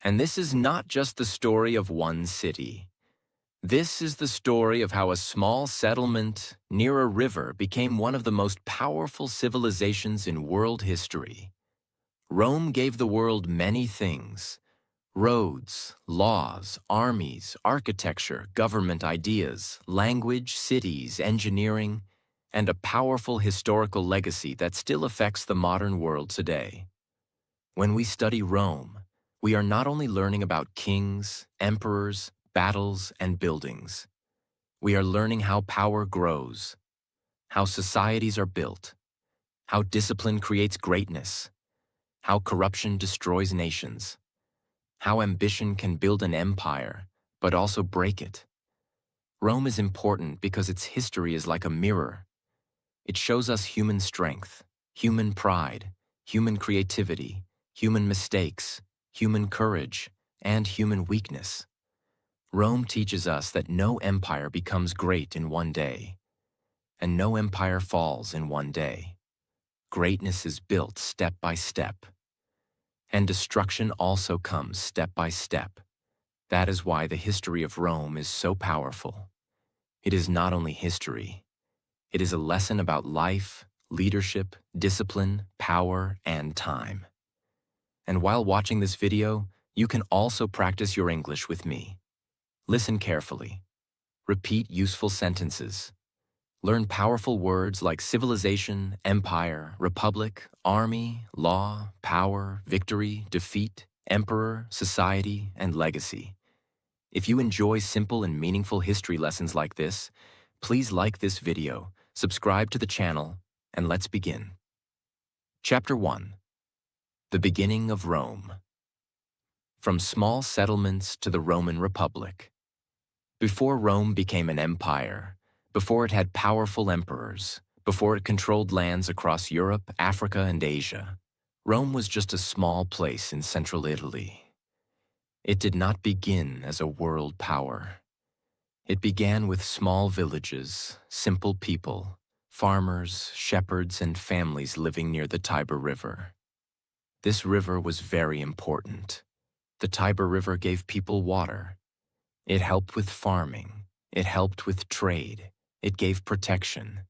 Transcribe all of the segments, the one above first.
And this is not just the story of one city. This is the story of how a small settlement near a river became one of the most powerful civilizations in world history. Rome gave the world many things: roads, laws, armies, architecture, government ideas, language, cities, engineering, and a powerful historical legacy that still affects the modern world today. When we study Rome, we are not only learning about kings, emperors, battles, and buildings. We are learning how power grows, how societies are built, how discipline creates greatness, how corruption destroys nations, how ambition can build an empire, but also break it. Rome is important because its history is like a mirror. It shows us human strength, human pride, human creativity, human mistakes, human courage, and human weakness. Rome teaches us that no empire becomes great in one day, and no empire falls in one day. Greatness is built step by step, and destruction also comes step by step. That is why the history of Rome is so powerful. It is not only history. It is a lesson about life, leadership, discipline, power, and time. And while watching this video, you can also practice your English with me. Listen carefully. Repeat useful sentences. Learn powerful words like civilization, empire, republic, army, law, power, victory, defeat, emperor, society, and legacy. If you enjoy simple and meaningful history lessons like this, please like this video, subscribe to the channel, and let's begin. Chapter 1. The Beginning of Rome. From small settlements to the Roman Republic. Before Rome became an empire, before it had powerful emperors, before it controlled lands across Europe, Africa, and Asia, Rome was just a small place in central Italy. It did not begin as a world power. It began with small villages, simple people, farmers, shepherds, and families living near the Tiber River. This river was very important. The Tiber River gave people water. It helped with farming. It helped with trade. It gave protection.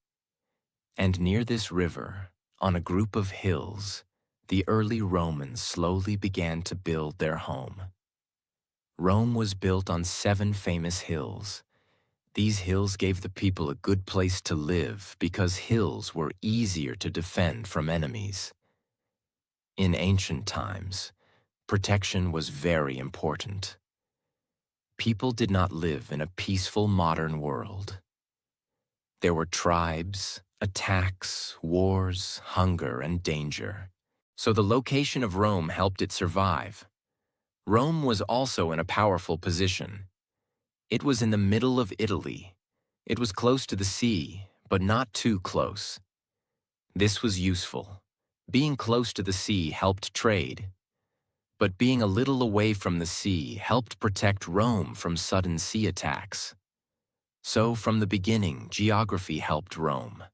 And near this river, on a group of hills, the early Romans slowly began to build their home. Rome was built on 7 famous hills. These hills gave the people a good place to live because hills were easier to defend from enemies. In ancient times, protection was very important. People did not live in a peaceful modern world. There were tribes, attacks, wars, hunger, and danger. So the location of Rome helped it survive. Rome was also in a powerful position. It was in the middle of Italy. It was close to the sea, but not too close. This was useful. Being close to the sea helped trade. But being a little away from the sea helped protect Rome from sudden sea attacks. So from the beginning, geography helped Rome.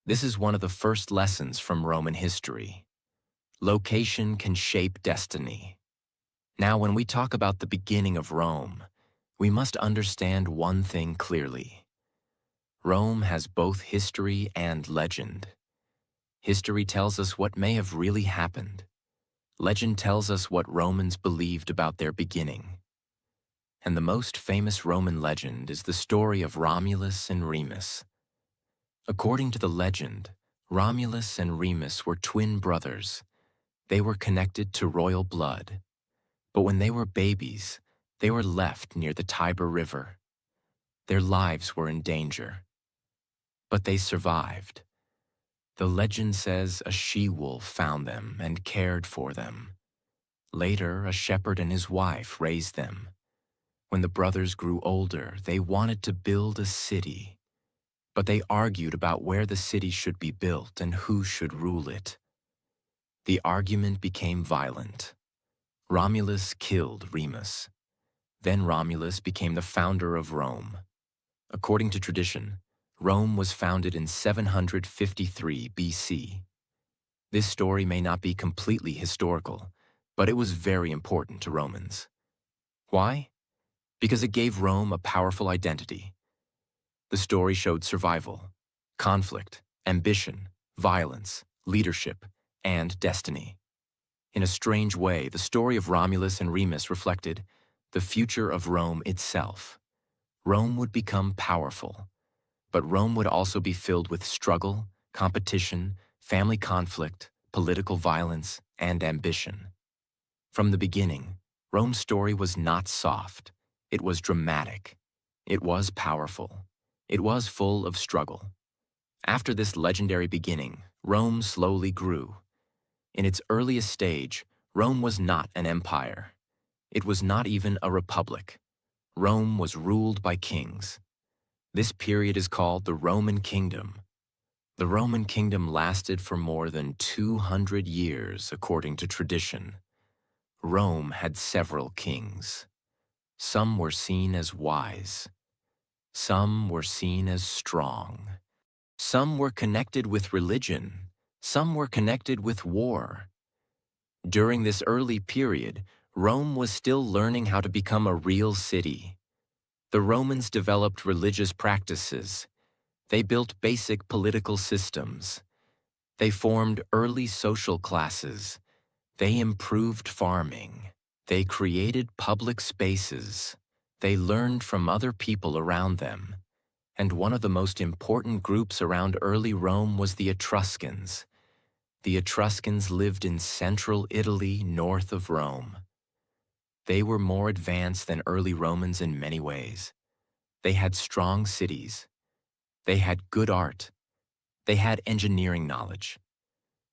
This is one of the first lessons from Roman history. Location can shape destiny. Now, when we talk about the beginning of Rome, we must understand one thing clearly. Rome has both history and legend. History tells us what may have really happened. Legend tells us what Romans believed about their beginning. And the most famous Roman legend is the story of Romulus and Remus. According to the legend, Romulus and Remus were twin brothers. They were connected to royal blood. But when they were babies, they were left near the Tiber River. Their lives were in danger. But they survived. The legend says a she-wolf found them and cared for them. Later, a shepherd and his wife raised them. When the brothers grew older, they wanted to build a city. But they argued about where the city should be built and who should rule it. The argument became violent. Romulus killed Remus. Then Romulus became the founder of Rome. According to tradition, Rome was founded in 753 BC. This story may not be completely historical, but it was very important to Romans. Why? Because it gave Rome a powerful identity. The story showed survival, conflict, ambition, violence, leadership, and destiny. In a strange way, the story of Romulus and Remus reflected the future of Rome itself. Rome would become powerful, but Rome would also be filled with struggle, competition, family conflict, political violence, and ambition. From the beginning, Rome's story was not soft. It was dramatic. It was powerful. It was full of struggle. After this legendary beginning, Rome slowly grew. In its earliest stage, Rome was not an empire. It was not even a republic. Rome was ruled by kings. This period is called the Roman Kingdom. The Roman kingdom lasted for more than 200 years, according to tradition. Rome had several kings. Some were seen as wise. Some were seen as strong. Some were connected with religion. Some were connected with war. During this early period, Rome was still learning how to become a real city. The Romans developed religious practices. They built basic political systems. They formed early social classes. They improved farming. They created public spaces. They learned from other people around them. And one of the most important groups around early Rome was the Etruscans. The Etruscans lived in central Italy, north of Rome. They were more advanced than early Romans in many ways. They had strong cities. They had good art. They had engineering knowledge.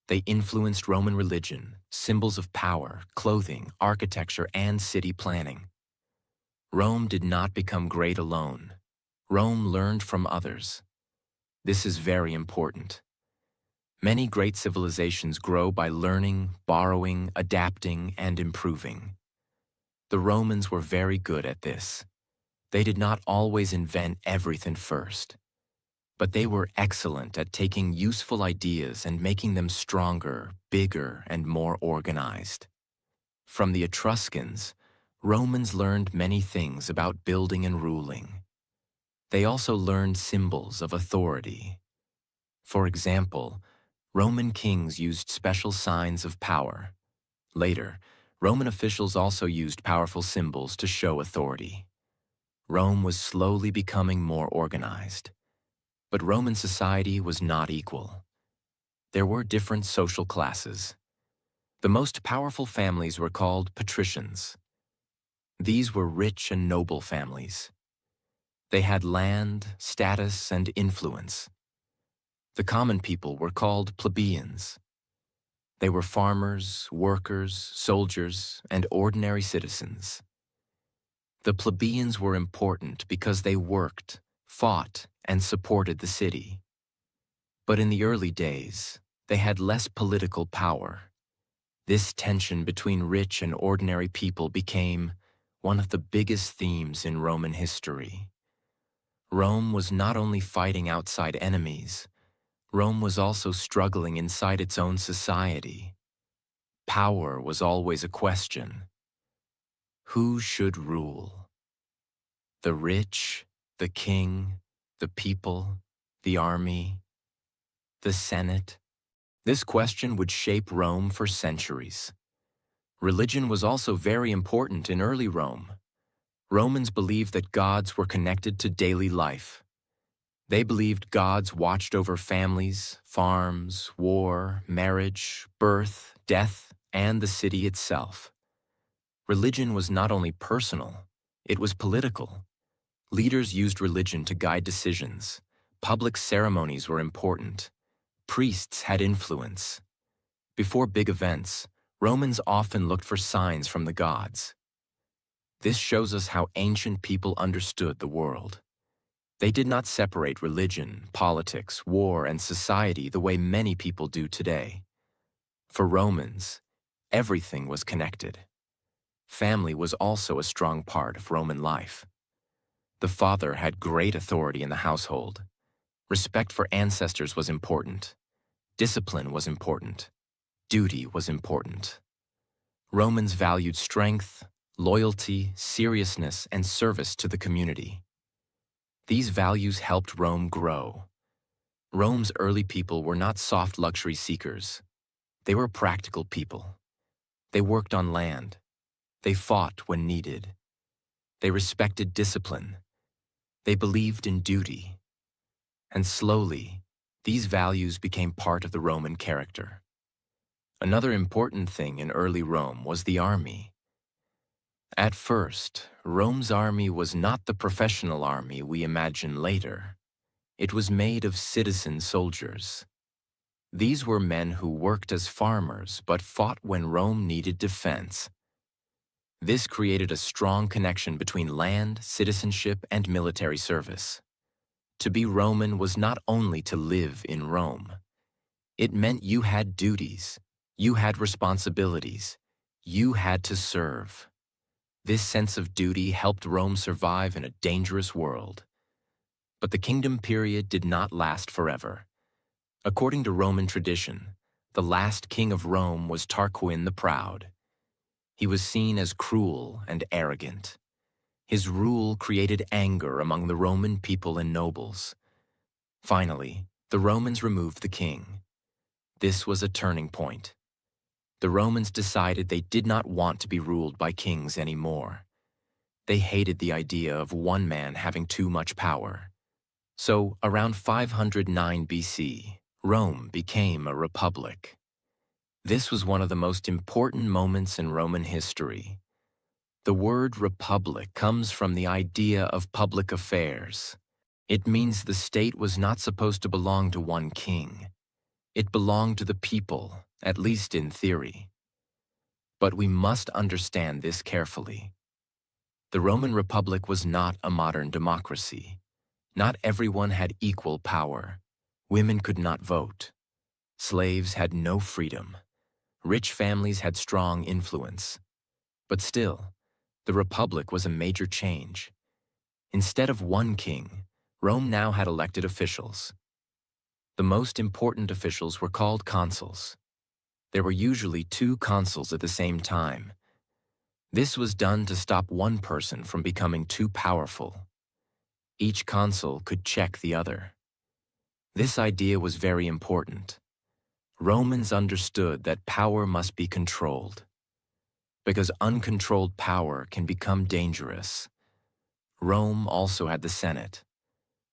They influenced Roman religion, symbols of power, clothing, architecture, and city planning. Rome did not become great alone. Rome learned from others. This is very important. Many great civilizations grow by learning, borrowing, adapting, and improving. The Romans were very good at this. They did not always invent everything first, but they were excellent at taking useful ideas and making them stronger, bigger, and more organized. From the Etruscans, Romans learned many things about building and ruling. They also learned symbols of authority. For example, Roman kings used special signs of power. Later, Roman officials also used powerful symbols to show authority. Rome was slowly becoming more organized. But Roman society was not equal. There were different social classes. The most powerful families were called patricians. These were rich and noble families. They had land, status, and influence. The common people were called plebeians. They were farmers, workers, soldiers, and ordinary citizens. The plebeians were important because they worked, fought, and supported the city. But in the early days, they had less political power. This tension between rich and ordinary people became one of the biggest themes in Roman history. Rome was not only fighting outside enemies, Rome was also struggling inside its own society. Power was always a question. Who should rule? The rich, the king, the people, the army, the Senate? This question would shape Rome for centuries. Religion was also very important in early Rome. Romans believed that gods were connected to daily life. They believed gods watched over families, farms, war, marriage, birth, death, and the city itself. Religion was not only personal, it was political. Leaders used religion to guide decisions. Public ceremonies were important. Priests had influence. Before big events, Romans often looked for signs from the gods. This shows us how ancient people understood the world. They did not separate religion, politics, war, and society the way many people do today. For Romans, everything was connected. Family was also a strong part of Roman life. The father had great authority in the household. Respect for ancestors was important. Discipline was important. Duty was important. Romans valued strength, loyalty, seriousness, and service to the community. These values helped Rome grow. Rome's early people were not soft luxury seekers. They were practical people. They worked on land. They fought when needed. They respected discipline. They believed in duty. And slowly, these values became part of the Roman character. Another important thing in early Rome was the army. At first, Rome's army was not the professional army we imagine later. It was made of citizen soldiers. These were men who worked as farmers but fought when Rome needed defense. This created a strong connection between land, citizenship, and military service. To be Roman was not only to live in Rome. It meant you had duties, you had responsibilities, you had to serve. This sense of duty helped Rome survive in a dangerous world. But the kingdom period did not last forever. According to Roman tradition, the last king of Rome was Tarquin the Proud. He was seen as cruel and arrogant. His rule created anger among the Roman people and nobles. Finally, the Romans removed the king. This was a turning point. The Romans decided they did not want to be ruled by kings anymore. They hated the idea of one man having too much power. So, around 509 BC, Rome became a republic. This was one of the most important moments in Roman history. The word republic comes from the idea of public affairs. It means the state was not supposed to belong to one king. It belonged to the people, at least in theory. But we must understand this carefully. The Roman Republic was not a modern democracy. Not everyone had equal power. Women could not vote. Slaves had no freedom. Rich families had strong influence. But still, the Republic was a major change. Instead of one king, Rome now had elected officials. The most important officials were called consuls. There were usually 2 consuls at the same time. This was done to stop one person from becoming too powerful. Each consul could check the other. This idea was very important. Romans understood that power must be controlled. Because uncontrolled power can become dangerous. Rome also had the Senate.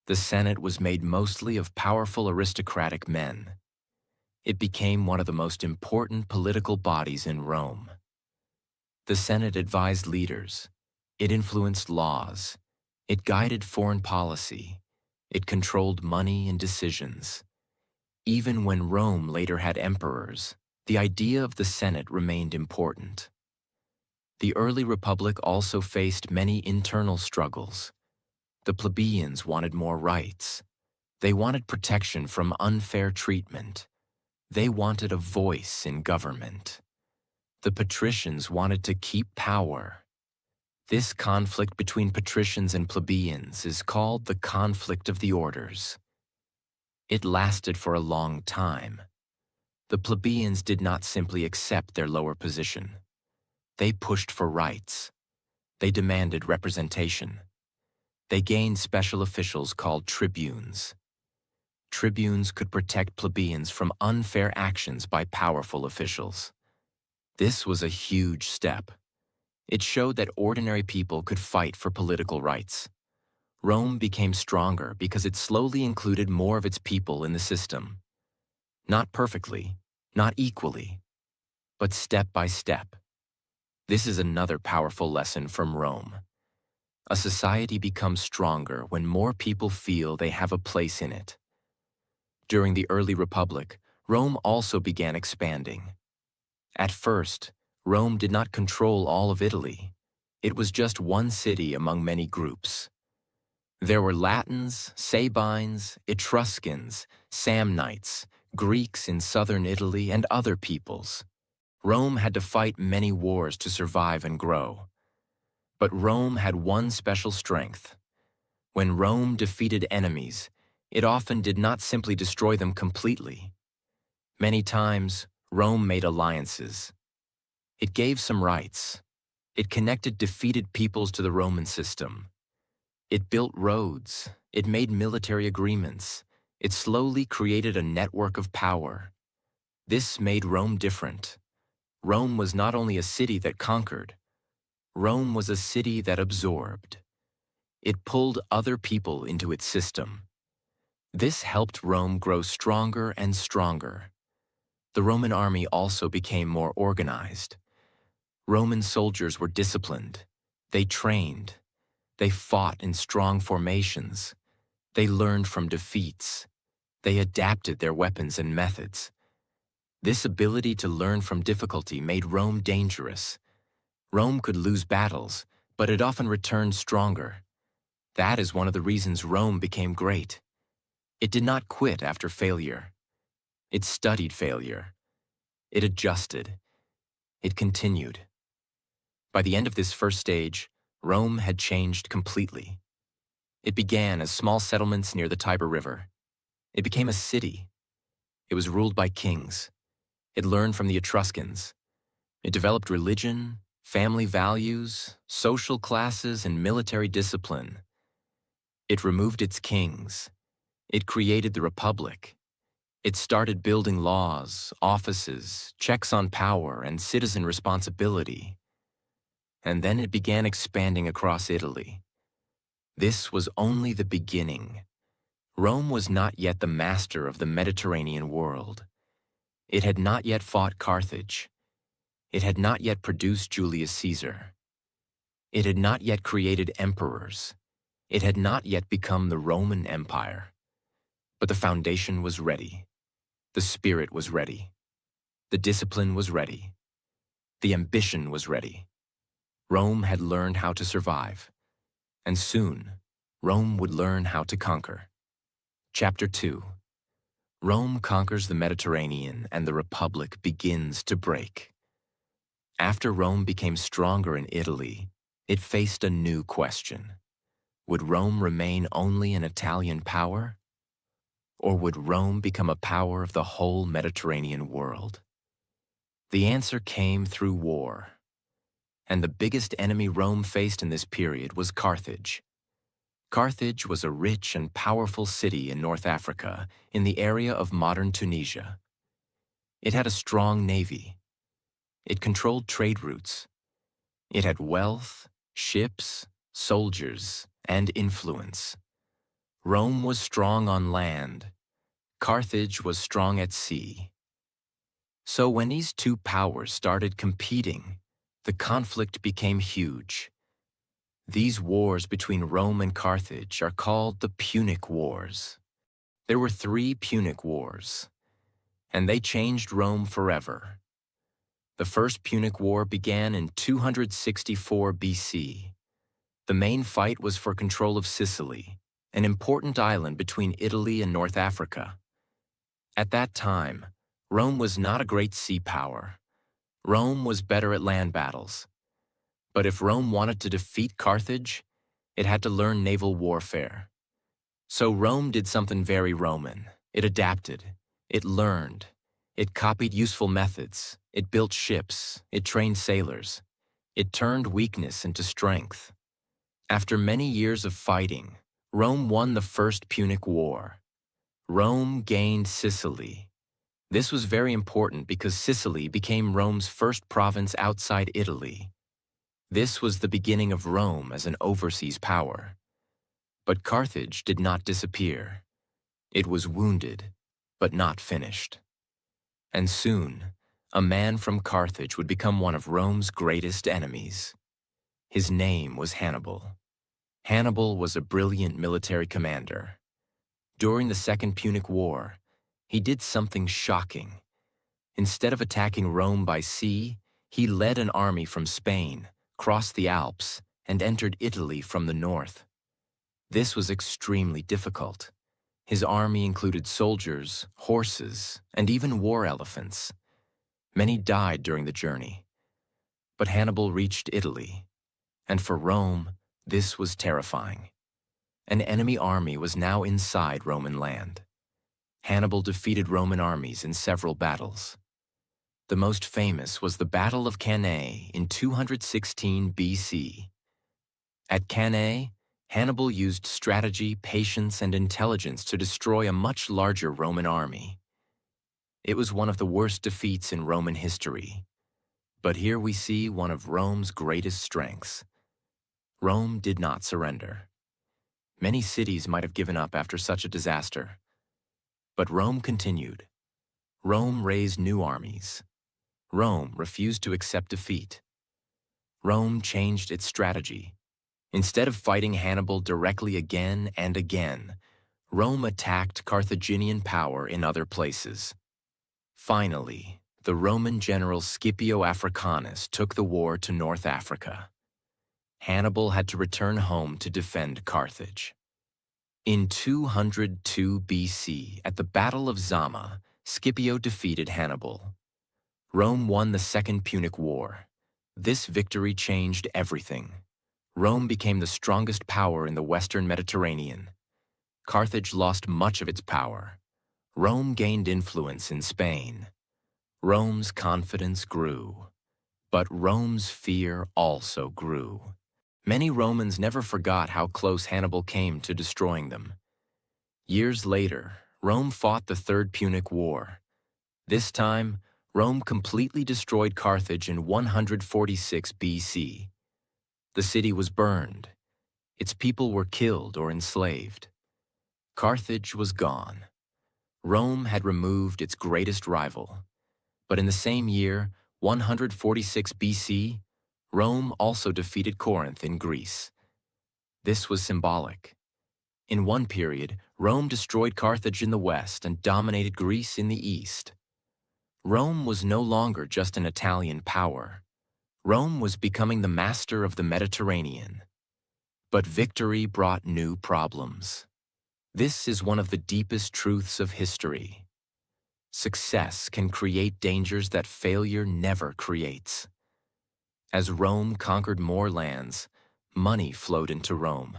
The Senate was made mostly of powerful aristocratic men. It became one of the most important political bodies in Rome. The Senate advised leaders. It influenced laws. It guided foreign policy. It controlled money and decisions. Even when Rome later had emperors, the idea of the Senate remained important. The early republic also faced many internal struggles. The plebeians wanted more rights. They wanted protection from unfair treatment. They wanted a voice in government. The patricians wanted to keep power. This conflict between patricians and plebeians is called the conflict of the orders. It lasted for a long time. The plebeians did not simply accept their lower position. They pushed for rights. They demanded representation. They gained special officials called tribunes. Tribunes could protect plebeians from unfair actions by powerful officials. This was a huge step. It showed that ordinary people could fight for political rights. Rome became stronger because it slowly included more of its people in the system. Not perfectly, not equally, but step by step. This is another powerful lesson from Rome. A society becomes stronger when more people feel they have a place in it. During the early Republic, Rome also began expanding. At first, Rome did not control all of Italy. It was just one city among many groups. There were Latins, Sabines, Etruscans, Samnites, Greeks in southern Italy, and other peoples. Rome had to fight many wars to survive and grow. But Rome had one special strength. When Rome defeated enemies, it often did not simply destroy them completely. Many times, Rome made alliances. It gave some rights. It connected defeated peoples to the Roman system. It built roads. It made military agreements. It slowly created a network of power. This made Rome different. Rome was not only a city that conquered, Rome was a city that absorbed. It pulled other people into its system. This helped Rome grow stronger and stronger. The Roman army also became more organized. Roman soldiers were disciplined. They trained. They fought in strong formations. They learned from defeats. They adapted their weapons and methods. This ability to learn from difficulty made Rome dangerous. Rome could lose battles, but it often returned stronger. That is one of the reasons Rome became great. It did not quit after failure. It studied failure. It adjusted. It continued. By the end of this first stage, Rome had changed completely. It began as small settlements near the Tiber River. It became a city. It was ruled by kings. It learned from the Etruscans. It developed religion, family values, social classes, and military discipline. It removed its kings. It created the Republic. It started building laws, offices, checks on power, and citizen responsibility. And then it began expanding across Italy. This was only the beginning. Rome was not yet the master of the Mediterranean world. It had not yet fought Carthage. It had not yet produced Julius Caesar. It had not yet created emperors. It had not yet become the Roman Empire. But the foundation was ready. The spirit was ready. The discipline was ready. The ambition was ready. Rome had learned how to survive. And soon, Rome would learn how to conquer. Chapter 2. Rome conquers the Mediterranean and the Republic begins to break. After Rome became stronger in Italy, it faced a new question. Would Rome remain only an Italian power? Or would Rome become a power of the whole Mediterranean world? The answer came through war. And the biggest enemy Rome faced in this period was Carthage. Carthage was a rich and powerful city in North Africa, in the area of modern Tunisia. It had a strong navy. It controlled trade routes. It had wealth, ships, soldiers, and influence. Rome was strong on land. Carthage was strong at sea. So when these two powers started competing, the conflict became huge. These wars between Rome and Carthage are called the Punic Wars. There were 3 Punic Wars, and they changed Rome forever. The First Punic War began in 264 BC. The main fight was for control of Sicily, an important island between Italy and North Africa. At that time, Rome was not a great sea power. Rome was better at land battles. But if Rome wanted to defeat Carthage, it had to learn naval warfare. So Rome did something very Roman. It adapted. It learned. It copied useful methods. It built ships. It trained sailors. It turned weakness into strength. After many years of fighting, Rome won the First Punic War. Rome gained Sicily. This was very important because Sicily became Rome's first province outside Italy. This was the beginning of Rome as an overseas power. But Carthage did not disappear. It was wounded, but not finished. And soon, a man from Carthage would become one of Rome's greatest enemies. His name was Hannibal. Hannibal was a brilliant military commander. During the Second Punic War, he did something shocking. Instead of attacking Rome by sea, he led an army from Spain, crossed the Alps, and entered Italy from the north. This was extremely difficult. His army included soldiers, horses, and even war elephants. Many died during the journey. But Hannibal reached Italy, and for Rome, this was terrifying. An enemy army was now inside Roman land. Hannibal defeated Roman armies in several battles. The most famous was the Battle of Cannae in 216 BC. At Cannae, Hannibal used strategy, patience, and intelligence to destroy a much larger Roman army. It was one of the worst defeats in Roman history. But here we see one of Rome's greatest strengths. Rome did not surrender. Many cities might have given up after such a disaster. But Rome continued. Rome raised new armies. Rome refused to accept defeat. Rome changed its strategy. Instead of fighting Hannibal directly again and again, Rome attacked Carthaginian power in other places. Finally, the Roman general Scipio Africanus took the war to North Africa. Hannibal had to return home to defend Carthage. In 202 BC, at the Battle of Zama, Scipio defeated Hannibal. Rome won the Second Punic War. This victory changed everything. Rome became the strongest power in the Western Mediterranean. Carthage lost much of its power. Rome gained influence in Spain. Rome's confidence grew. But Rome's fear also grew. Many Romans never forgot how close Hannibal came to destroying them. Years later, Rome fought the Third Punic War. This time, Rome completely destroyed Carthage in 146 BC. The city was burned. Its people were killed or enslaved. Carthage was gone. Rome had removed its greatest rival. But in the same year, 146 BC, Rome also defeated Corinth in Greece. This was symbolic. In one period, Rome destroyed Carthage in the west and dominated Greece in the east. Rome was no longer just an Italian power. Rome was becoming the master of the Mediterranean. But victory brought new problems. This is one of the deepest truths of history. Success can create dangers that failure never creates. As Rome conquered more lands, money flowed into Rome.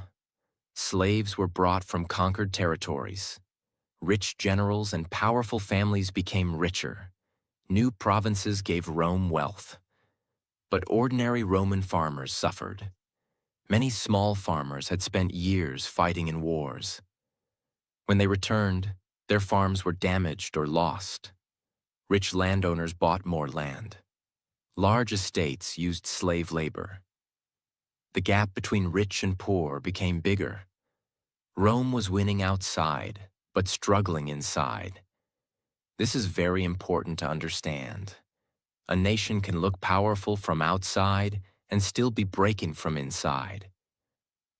Slaves were brought from conquered territories. Rich generals and powerful families became richer. New provinces gave Rome wealth. But ordinary Roman farmers suffered. Many small farmers had spent years fighting in wars. When they returned, their farms were damaged or lost. Rich landowners bought more land. Large estates used slave labor. The gap between rich and poor became bigger. Rome was winning outside, but struggling inside. This is very important to understand. A nation can look powerful from outside and still be breaking from inside.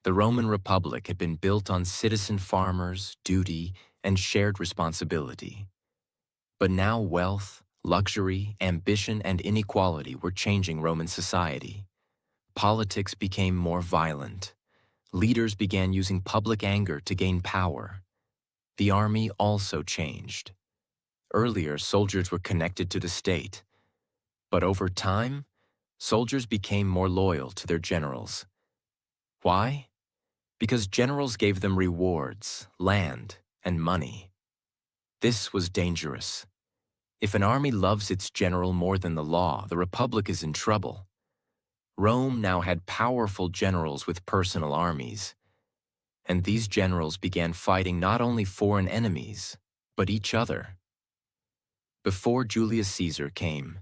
The Roman Republic had been built on citizen farmers, duty, and shared responsibility. But now wealth, luxury, ambition, and inequality were changing Roman society. Politics became more violent. Leaders began using public anger to gain power. The army also changed. Earlier, soldiers were connected to the state. But over time, soldiers became more loyal to their generals. Why? Because generals gave them rewards, land, and money. This was dangerous. If an army loves its general more than the law, the Republic is in trouble. Rome now had powerful generals with personal armies. And these generals began fighting not only foreign enemies, but each other. Before Julius Caesar came,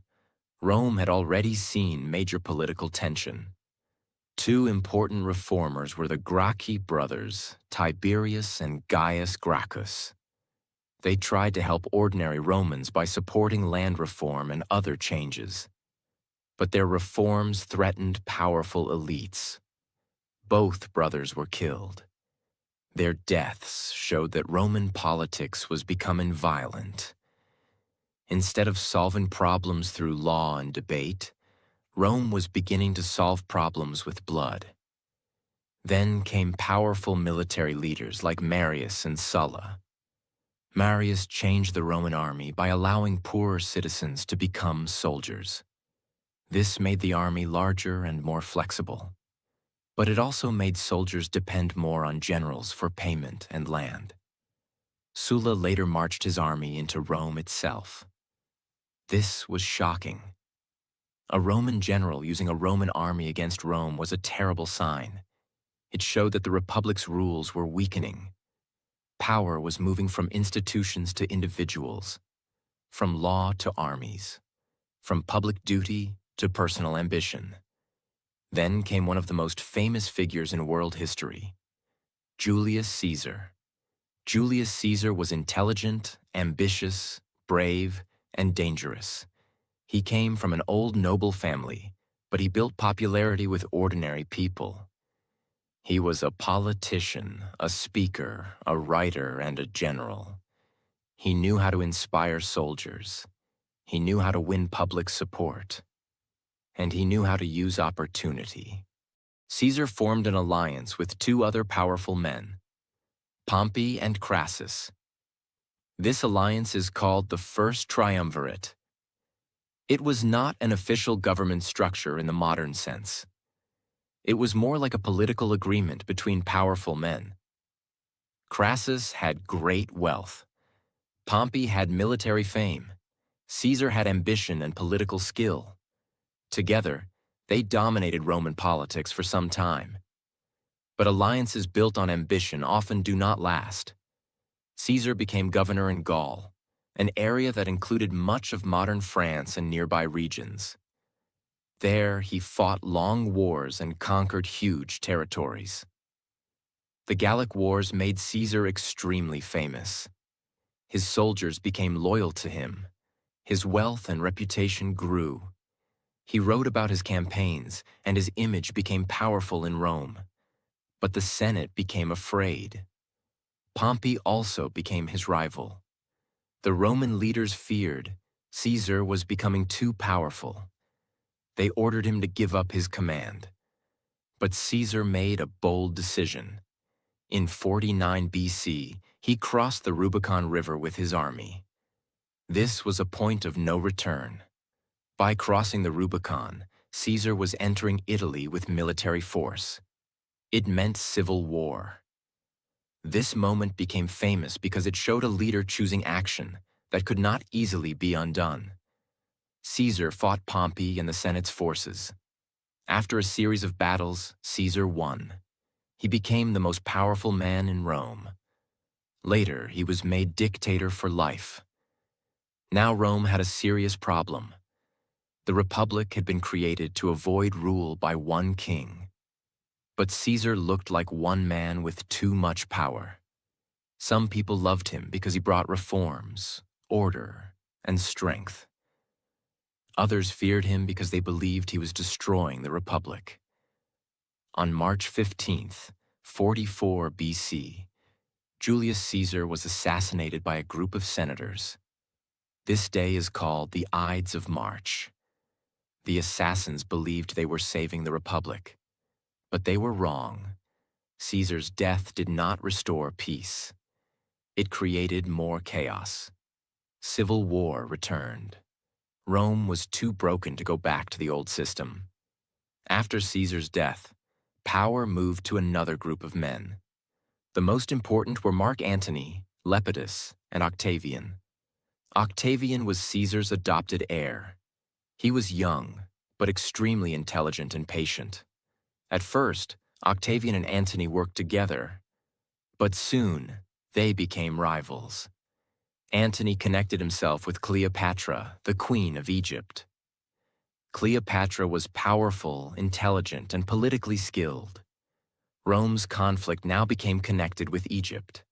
Rome had already seen major political tension. Two important reformers were the Gracchi brothers, Tiberius and Gaius Gracchus. They tried to help ordinary Romans by supporting land reform and other changes. But their reforms threatened powerful elites. Both brothers were killed. Their deaths showed that Roman politics was becoming violent. Instead of solving problems through law and debate, Rome was beginning to solve problems with blood. Then came powerful military leaders like Marius and Sulla. Marius changed the Roman army by allowing poorer citizens to become soldiers. This made the army larger and more flexible. But it also made soldiers depend more on generals for payment and land. Sulla later marched his army into Rome itself. This was shocking. A Roman general using a Roman army against Rome was a terrible sign. It showed that the Republic's rules were weakening. Power was moving from institutions to individuals, from law to armies, from public duty to personal ambition. Then came one of the most famous figures in world history, Julius Caesar. Julius Caesar was intelligent, ambitious, brave, and dangerous. He came from an old noble family, but he built popularity with ordinary people. He was a politician, a speaker, a writer, and a general. He knew how to inspire soldiers. He knew how to win public support. And he knew how to use opportunity. Caesar formed an alliance with two other powerful men, Pompey and Crassus. This alliance is called the First Triumvirate. It was not an official government structure in the modern sense. It was more like a political agreement between powerful men. Crassus had great wealth. Pompey had military fame. Caesar had ambition and political skill. Together, they dominated Roman politics for some time. But alliances built on ambition often do not last. Caesar became governor in Gaul, an area that included much of modern France and nearby regions. There, he fought long wars and conquered huge territories. The Gallic Wars made Caesar extremely famous. His soldiers became loyal to him. His wealth and reputation grew. He wrote about his campaigns, and his image became powerful in Rome. But the Senate became afraid. Pompey also became his rival. The Roman leaders feared Caesar was becoming too powerful. They ordered him to give up his command. But Caesar made a bold decision. In 49 BC, he crossed the Rubicon River with his army. This was a point of no return. By crossing the Rubicon, Caesar was entering Italy with military force. It meant civil war. This moment became famous because it showed a leader choosing action that could not easily be undone. Caesar fought Pompey and the Senate's forces. After a series of battles, Caesar won. He became the most powerful man in Rome. Later, he was made dictator for life. Now Rome had a serious problem. The Republic had been created to avoid rule by one king. But Caesar looked like one man with too much power. Some people loved him because he brought reforms, order, and strength. Others feared him because they believed he was destroying the Republic. On March 15th, 44 BC, Julius Caesar was assassinated by a group of senators. This day is called the Ides of March. The assassins believed they were saving the Republic, but they were wrong. Caesar's death did not restore peace. It created more chaos. Civil war returned. Rome was too broken to go back to the old system. After Caesar's death, power moved to another group of men. The most important were Mark Antony, Lepidus, and Octavian. Octavian was Caesar's adopted heir. He was young, but extremely intelligent and patient. At first, Octavian and Antony worked together, but soon they became rivals. Antony connected himself with Cleopatra, the Queen of Egypt. Cleopatra was powerful, intelligent, and politically skilled. Rome's conflict now became connected with Egypt.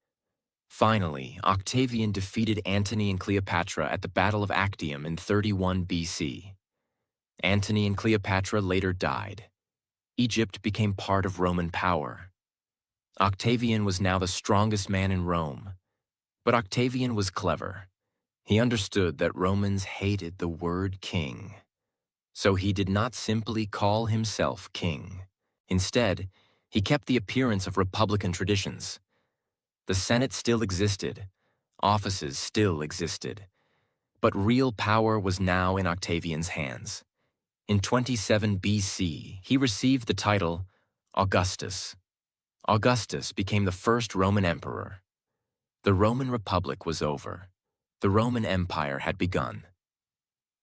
Finally, Octavian defeated Antony and Cleopatra at the Battle of Actium in 31 BC. Antony and Cleopatra later died. Egypt became part of Roman power. Octavian was now the strongest man in Rome. But Octavian was clever. He understood that Romans hated the word king. So he did not simply call himself king. Instead, he kept the appearance of republican traditions. The Senate still existed. Offices still existed. But real power was now in Octavian's hands. In 27 BC, he received the title Augustus. Augustus became the first Roman emperor. The Roman Republic was over. The Roman Empire had begun.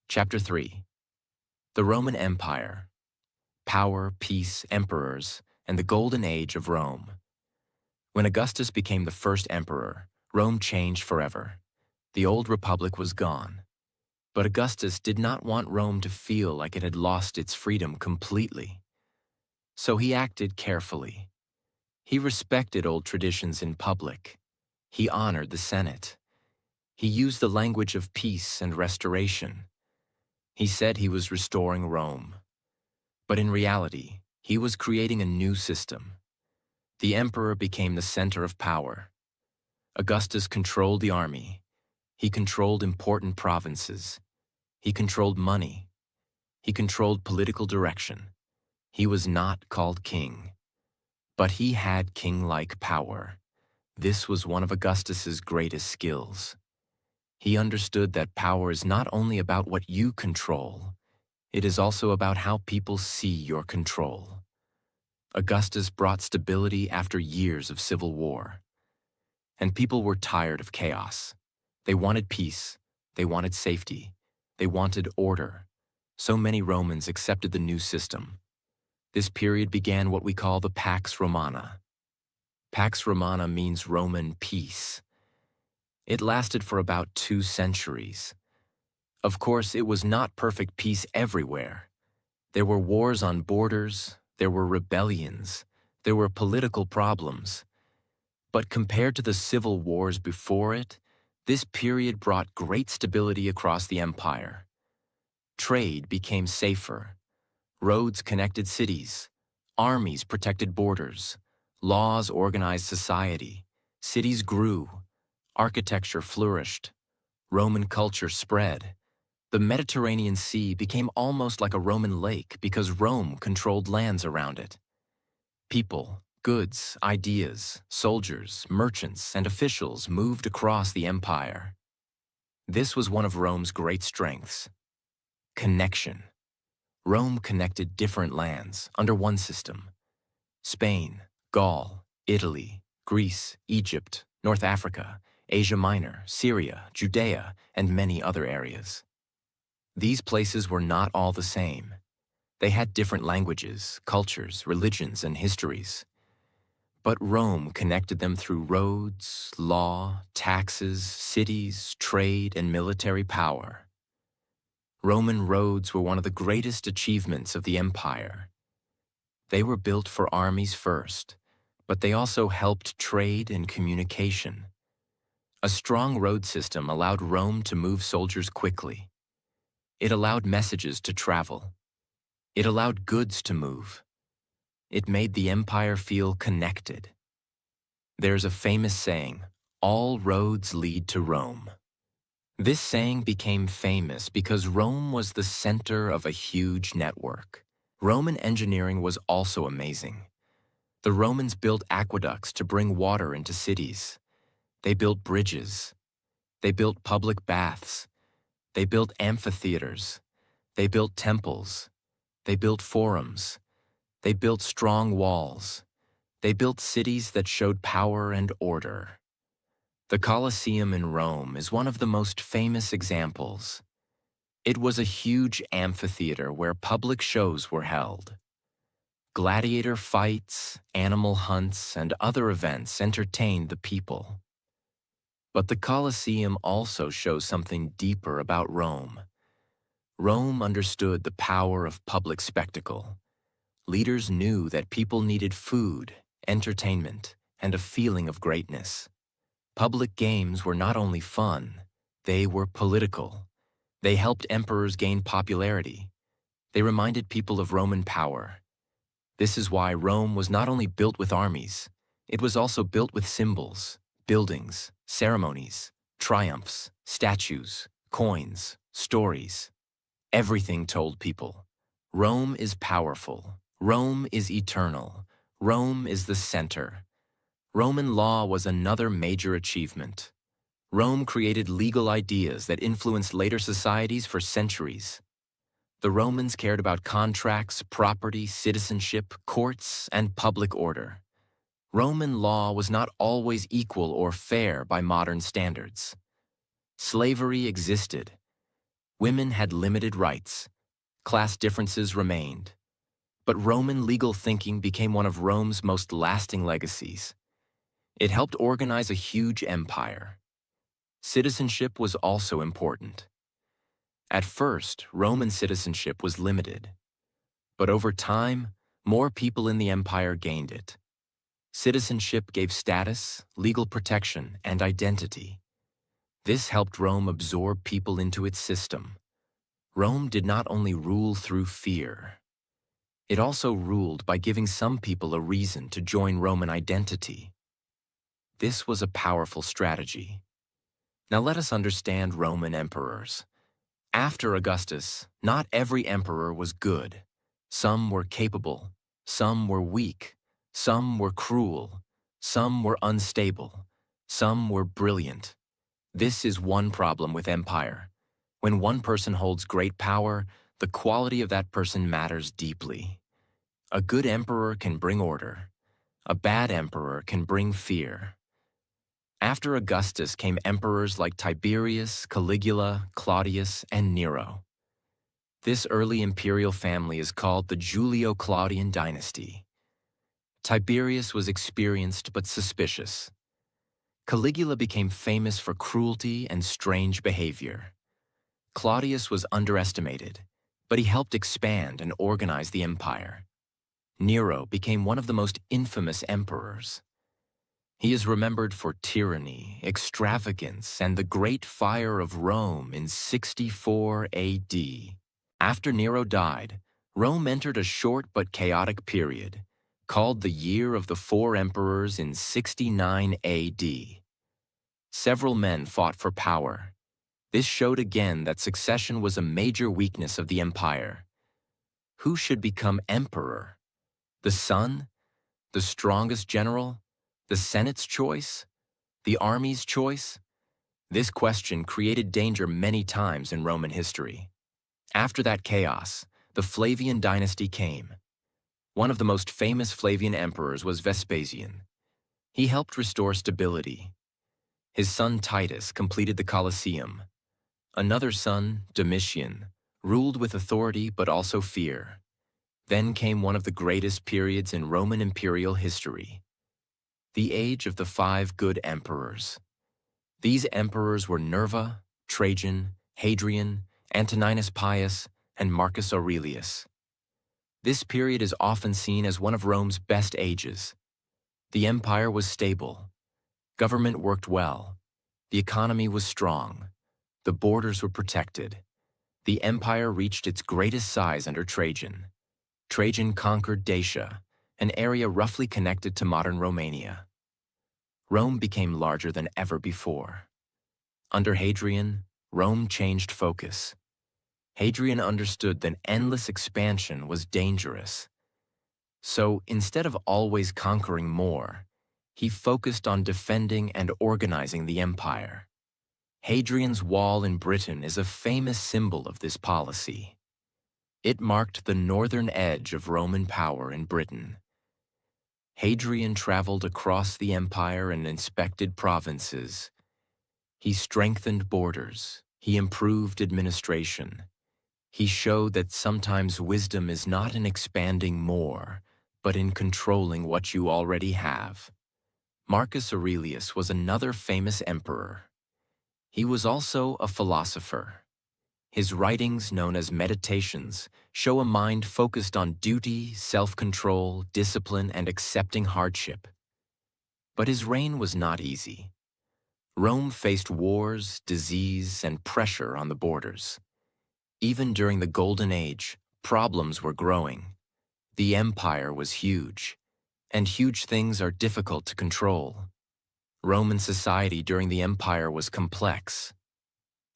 Chapter 3. The Roman Empire. Power, peace, emperors, and the golden age of Rome. When Augustus became the first emperor, Rome changed forever. The old republic was gone. But Augustus did not want Rome to feel like it had lost its freedom completely. So he acted carefully. He respected old traditions in public. He honored the Senate. He used the language of peace and restoration. He said he was restoring Rome. But in reality, he was creating a new system. The emperor became the center of power. Augustus controlled the army. He controlled important provinces. He controlled money. He controlled political direction. He was not called king. But he had king-like power. This was one of Augustus's greatest skills. He understood that power is not only about what you control, it is also about how people see your control. Augustus brought stability after years of civil war. And people were tired of chaos. They wanted peace. They wanted safety. They wanted order. So many Romans accepted the new system. This period began what we call the Pax Romana. Pax Romana means Roman peace. It lasted for about 2 centuries. Of course, it was not perfect peace everywhere. There were wars on borders, there were rebellions, there were political problems. But compared to the civil wars before it, this period brought great stability across the empire. Trade became safer. Roads connected cities. Armies protected borders. Laws organized society. Cities grew. Architecture flourished. Roman culture spread. The Mediterranean Sea became almost like a Roman lake because Rome controlled lands around it. People, goods, ideas, soldiers, merchants, and officials moved across the empire. This was one of Rome's great strengths. Connection. Rome connected different lands under one system. Spain, Gaul, Italy, Greece, Egypt, North Africa, Asia Minor, Syria, Judea, and many other areas. These places were not all the same. They had different languages, cultures, religions, and histories. But Rome connected them through roads, law, taxes, cities, trade, and military power. Roman roads were one of the greatest achievements of the empire. They were built for armies first, but they also helped trade and communication. A strong road system allowed Rome to move soldiers quickly. It allowed messages to travel. It allowed goods to move. It made the empire feel connected. There's a famous saying, "All roads lead to Rome." This saying became famous because Rome was the center of a huge network. Roman engineering was also amazing. The Romans built aqueducts to bring water into cities. They built bridges. They built public baths. They built amphitheaters. They built temples. They built forums. They built strong walls. They built cities that showed power and order. The Colosseum in Rome is one of the most famous examples. It was a huge amphitheater where public shows were held. Gladiator fights, animal hunts, and other events entertained the people. But the Colosseum also shows something deeper about Rome. Rome understood the power of public spectacle. Leaders knew that people needed food, entertainment, and a feeling of greatness. Public games were not only fun, they were political. They helped emperors gain popularity. They reminded people of Roman power. This is why Rome was not only built with armies, it was also built with symbols, buildings, ceremonies, triumphs, statues, coins, stories. Everything told people, Rome is powerful, Rome is eternal, Rome is the center. Roman law was another major achievement. Rome created legal ideas that influenced later societies for centuries. The Romans cared about contracts, property, citizenship, courts, and public order. Roman law was not always equal or fair by modern standards. Slavery existed. Women had limited rights. Class differences remained. But Roman legal thinking became one of Rome's most lasting legacies. It helped organize a huge empire. Citizenship was also important. At first, Roman citizenship was limited. But over time, more people in the empire gained it. Citizenship gave status, legal protection, and identity. This helped Rome absorb people into its system. Rome did not only rule through fear. It also ruled by giving some people a reason to join Roman identity. This was a powerful strategy. Now let us understand Roman emperors. After Augustus, not every emperor was good. Some were capable, some were weak, some were cruel, some were unstable, some were brilliant. This is one problem with empire. When one person holds great power, the quality of that person matters deeply. A good emperor can bring order. A bad emperor can bring fear. After Augustus came emperors like Tiberius, Caligula, Claudius, and Nero. This early imperial family is called the Julio-Claudian dynasty. Tiberius was experienced but suspicious. Caligula became famous for cruelty and strange behavior. Claudius was underestimated, but he helped expand and organize the empire. Nero became one of the most infamous emperors. He is remembered for tyranny, extravagance, and the Great Fire of Rome in 64 AD. After Nero died, Rome entered a short but chaotic period, called the Year of the Four Emperors in 69 AD. Several men fought for power. This showed again that succession was a major weakness of the empire. Who should become emperor? The son? The strongest general? The Senate's choice? The army's choice? This question created danger many times in Roman history. After that chaos, the Flavian dynasty came. One of the most famous Flavian emperors was Vespasian. He helped restore stability. His son Titus completed the Colosseum. Another son, Domitian, ruled with authority but also fear. Then came one of the greatest periods in Roman imperial history, the age of the 5 good emperors. These emperors were Nerva, Trajan, Hadrian, Antoninus Pius, and Marcus Aurelius. This period is often seen as one of Rome's best ages. The empire was stable. Government worked well. The economy was strong. The borders were protected. The empire reached its greatest size under Trajan. Trajan conquered Dacia, an area roughly connected to modern Romania. Rome became larger than ever before. Under Hadrian, Rome changed focus. Hadrian understood that endless expansion was dangerous. So instead of always conquering more, he focused on defending and organizing the empire. Hadrian's Wall in Britain is a famous symbol of this policy. It marked the northern edge of Roman power in Britain. Hadrian traveled across the empire and inspected provinces. He strengthened borders. He improved administration. He showed that sometimes wisdom is not in expanding more, but in controlling what you already have. Marcus Aurelius was another famous emperor. He was also a philosopher. His writings, known as Meditations, show a mind focused on duty, self-control, discipline, and accepting hardship. But his reign was not easy. Rome faced wars, disease, and pressure on the borders. Even during the Golden Age, problems were growing. The empire was huge, and huge things are difficult to control. Roman society during the empire was complex.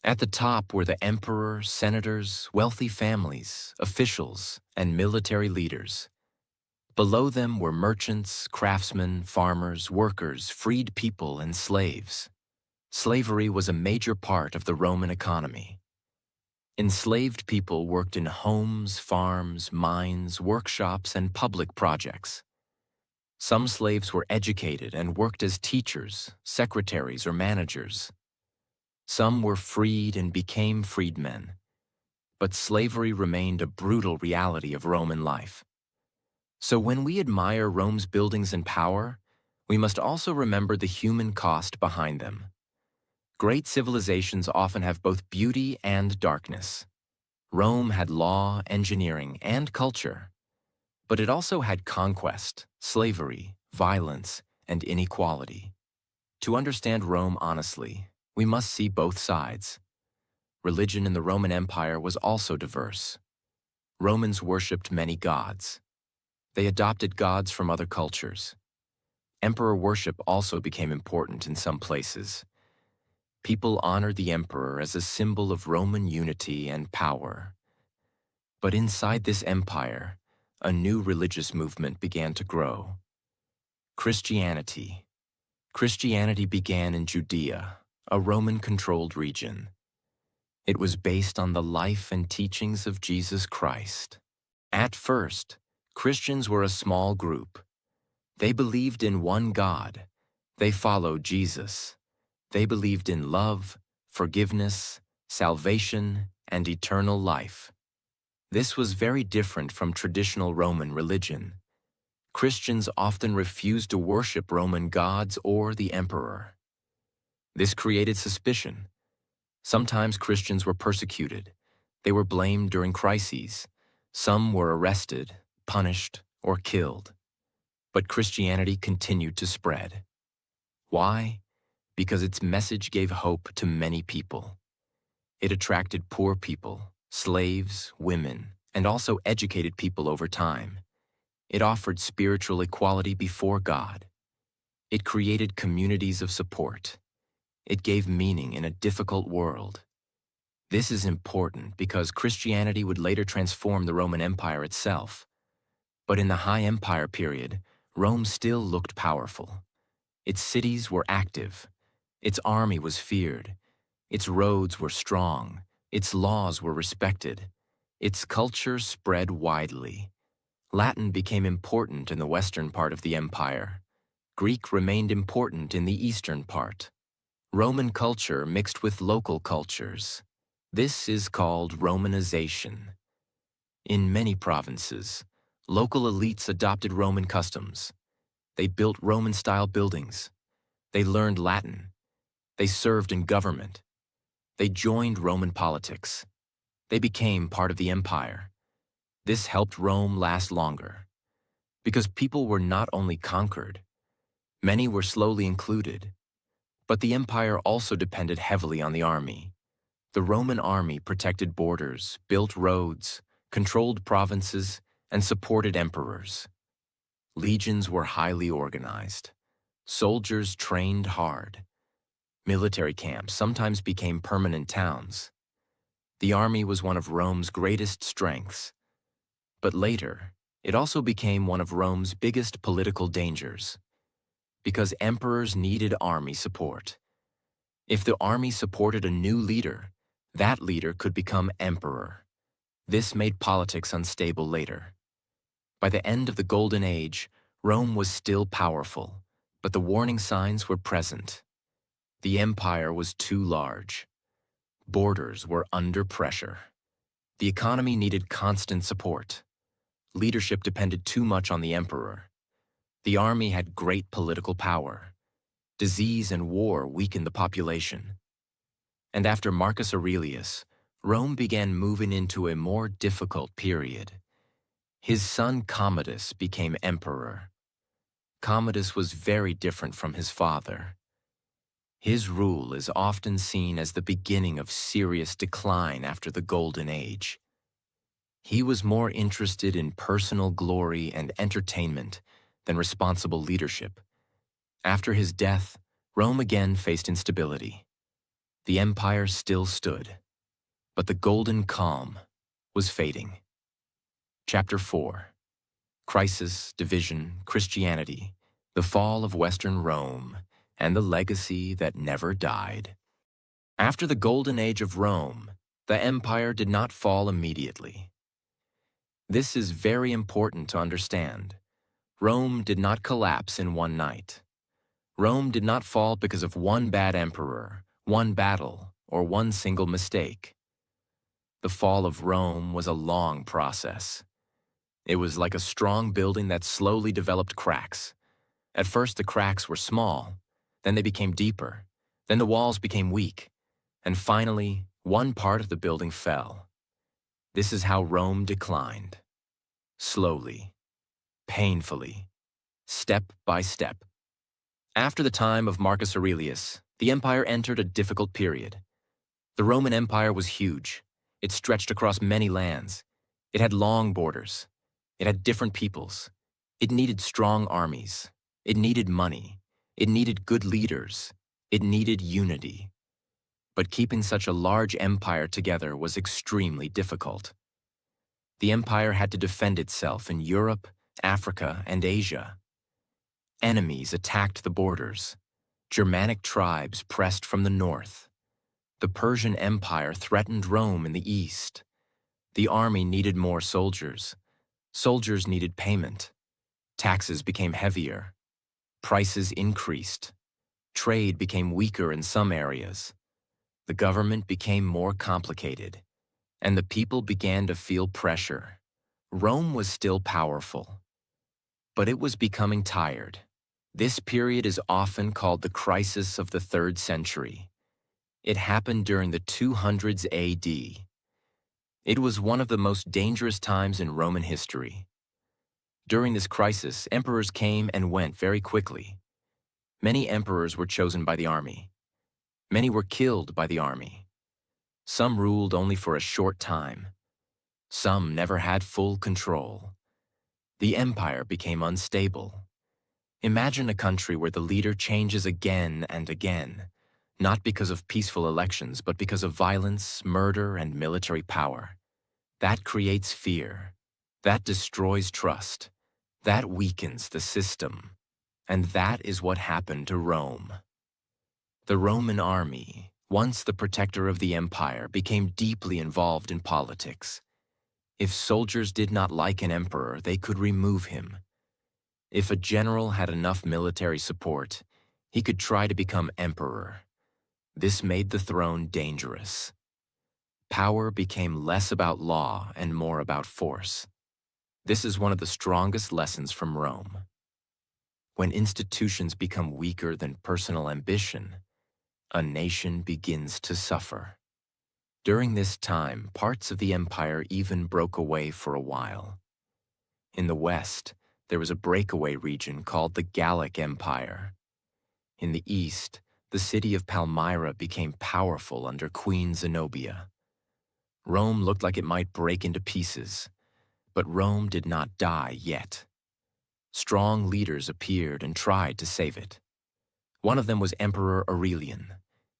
At the top were the emperor, senators, wealthy families, officials, and military leaders. Below them were merchants, craftsmen, farmers, workers, freed people, and slaves. Slavery was a major part of the Roman economy. Enslaved people worked in homes, farms, mines, workshops, and public projects. Some slaves were educated and worked as teachers, secretaries, or managers. Some were freed and became freedmen. but slavery remained a brutal reality of Roman life. So when we admire Rome's buildings and power, we must also remember the human cost behind them. Great civilizations often have both beauty and darkness. Rome had law, engineering, and culture, but it also had conquest, slavery, violence, and inequality. To understand Rome honestly, we must see both sides. Religion in the Roman Empire was also diverse. Romans worshipped many gods. They adopted gods from other cultures. Emperor worship also became important in some places. People honored the emperor as a symbol of Roman unity and power. But inside this empire, a new religious movement began to grow. Christianity. Christianity began in Judea, a Roman-controlled region. It was based on the life and teachings of Jesus Christ. At first, Christians were a small group. They believed in one God. They followed Jesus. They believed in love, forgiveness, salvation, and eternal life. This was very different from traditional Roman religion. Christians often refused to worship Roman gods or the emperor. This created suspicion. Sometimes Christians were persecuted. They were blamed during crises. Some were arrested, punished, or killed. But Christianity continued to spread. Why? Because its message gave hope to many people. It attracted poor people, slaves, women, and also educated people over time. It offered spiritual equality before God. It created communities of support. It gave meaning in a difficult world. This is important because Christianity would later transform the Roman Empire itself. But in the High Empire period, Rome still looked powerful. Its cities were active. Its army was feared. Its roads were strong. Its laws were respected. Its culture spread widely. Latin became important in the western part of the empire. Greek remained important in the eastern part. Roman culture mixed with local cultures. This is called Romanization. In many provinces, local elites adopted Roman customs. They built Roman-style buildings. They learned Latin. They served in government. They joined Roman politics. They became part of the empire. This helped Rome last longer. Because people were not only conquered, many were slowly included. But the empire also depended heavily on the army. The Roman army protected borders, built roads, controlled provinces, and supported emperors. Legions were highly organized. Soldiers trained hard. Military camps sometimes became permanent towns. The army was one of Rome's greatest strengths. But later, it also became one of Rome's biggest political dangers. Because emperors needed army support. If the army supported a new leader, that leader could become emperor. This made politics unstable later. By the end of the Golden Age, Rome was still powerful, but the warning signs were present. The empire was too large. Borders were under pressure. The economy needed constant support. Leadership depended too much on the emperor. The army had great political power. Disease and war weakened the population. And after Marcus Aurelius, Rome began moving into a more difficult period. His son Commodus became emperor. Commodus was very different from his father. His rule is often seen as the beginning of serious decline after the Golden Age. He was more interested in personal glory and entertainment than responsible leadership. After his death, Rome again faced instability. The empire still stood, but the golden calm was fading. Chapter 4. Crisis, Division, Christianity, the Fall of Western Rome, and the Legacy that Never Died. After the Golden Age of Rome, the empire did not fall immediately. This is very important to understand. Rome did not collapse in one night. Rome did not fall because of one bad emperor, one battle, or one single mistake. The fall of Rome was a long process. It was like a strong building that slowly developed cracks. At first, the cracks were small, then they became deeper, then the walls became weak, and finally, one part of the building fell. This is how Rome declined. Slowly, painfully, step by step. After the time of Marcus Aurelius, the empire entered a difficult period. The Roman Empire was huge. It stretched across many lands. It had long borders. It had different peoples. It needed strong armies. It needed money. It needed good leaders. It needed unity. But keeping such a large empire together was extremely difficult. The empire had to defend itself in Europe, Africa, and Asia. Enemies attacked the borders. Germanic tribes pressed from the north. The Persian Empire threatened Rome in the east. The army needed more soldiers. Soldiers needed payment. Taxes became heavier. Prices increased. Trade became weaker in some areas. The government became more complicated, and the people began to feel pressure. Rome was still powerful, but it was becoming tired. This period is often called the crisis of the 3rd century. It happened during the 200s AD. It was one of the most dangerous times in Roman history. During this crisis, emperors came and went very quickly. Many emperors were chosen by the army. Many were killed by the army. Some ruled only for a short time. Some never had full control. The empire became unstable. Imagine a country where the leader changes again and again, not because of peaceful elections, but because of violence, murder, and military power. That creates fear. That destroys trust. That weakens the system. And that is what happened to Rome. The Roman army, once the protector of the empire, became deeply involved in politics. If soldiers did not like an emperor, they could remove him. If a general had enough military support, he could try to become emperor. This made the throne dangerous. Power became less about law and more about force. This is one of the strongest lessons from Rome. When institutions become weaker than personal ambition, a nation begins to suffer. During this time, parts of the empire even broke away for a while. In the west, there was a breakaway region called the Gallic Empire. In the east, the city of Palmyra became powerful under Queen Zenobia. Rome looked like it might break into pieces, but Rome did not die yet. Strong leaders appeared and tried to save it. One of them was Emperor Aurelian.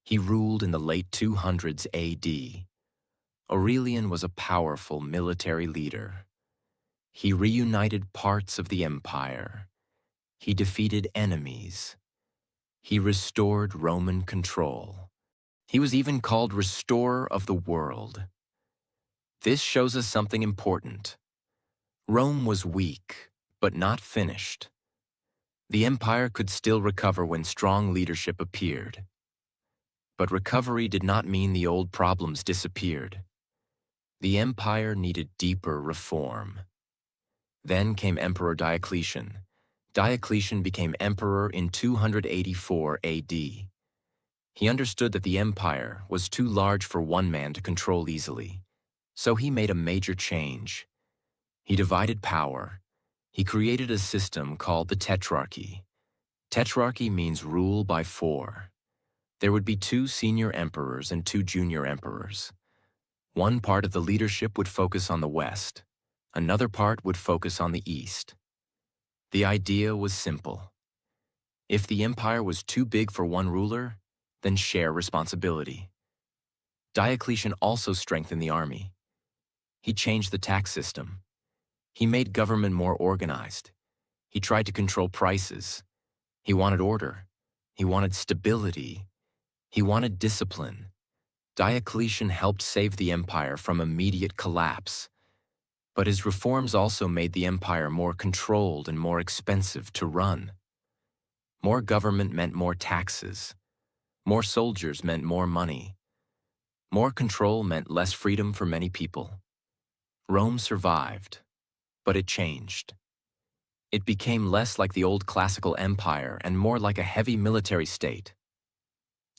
He ruled in the late 200s AD. Aurelian was a powerful military leader. He reunited parts of the empire. He defeated enemies. He restored Roman control. He was even called restorer of the world. This shows us something important. Rome was weak, but not finished. The empire could still recover when strong leadership appeared. But recovery did not mean the old problems disappeared. The empire needed deeper reform. Then came Emperor Diocletian. Diocletian became emperor in 284 AD. He understood that the empire was too large for one man to control easily, so he made a major change. He divided power. He created a system called the Tetrarchy. Tetrarchy means rule by 4. There would be 2 senior emperors and 2 junior emperors. One part of the leadership would focus on the west. Another part would focus on the east. The idea was simple. If the empire was too big for one ruler, then share responsibility. Diocletian also strengthened the army. He changed the tax system. He made government more organized. He tried to control prices. He wanted order. He wanted stability. He wanted discipline. Diocletian helped save the empire from immediate collapse. But his reforms also made the empire more controlled and more expensive to run. More government meant more taxes. More soldiers meant more money. More control meant less freedom for many people. Rome survived, but it changed. It became less like the old classical empire and more like a heavy military state.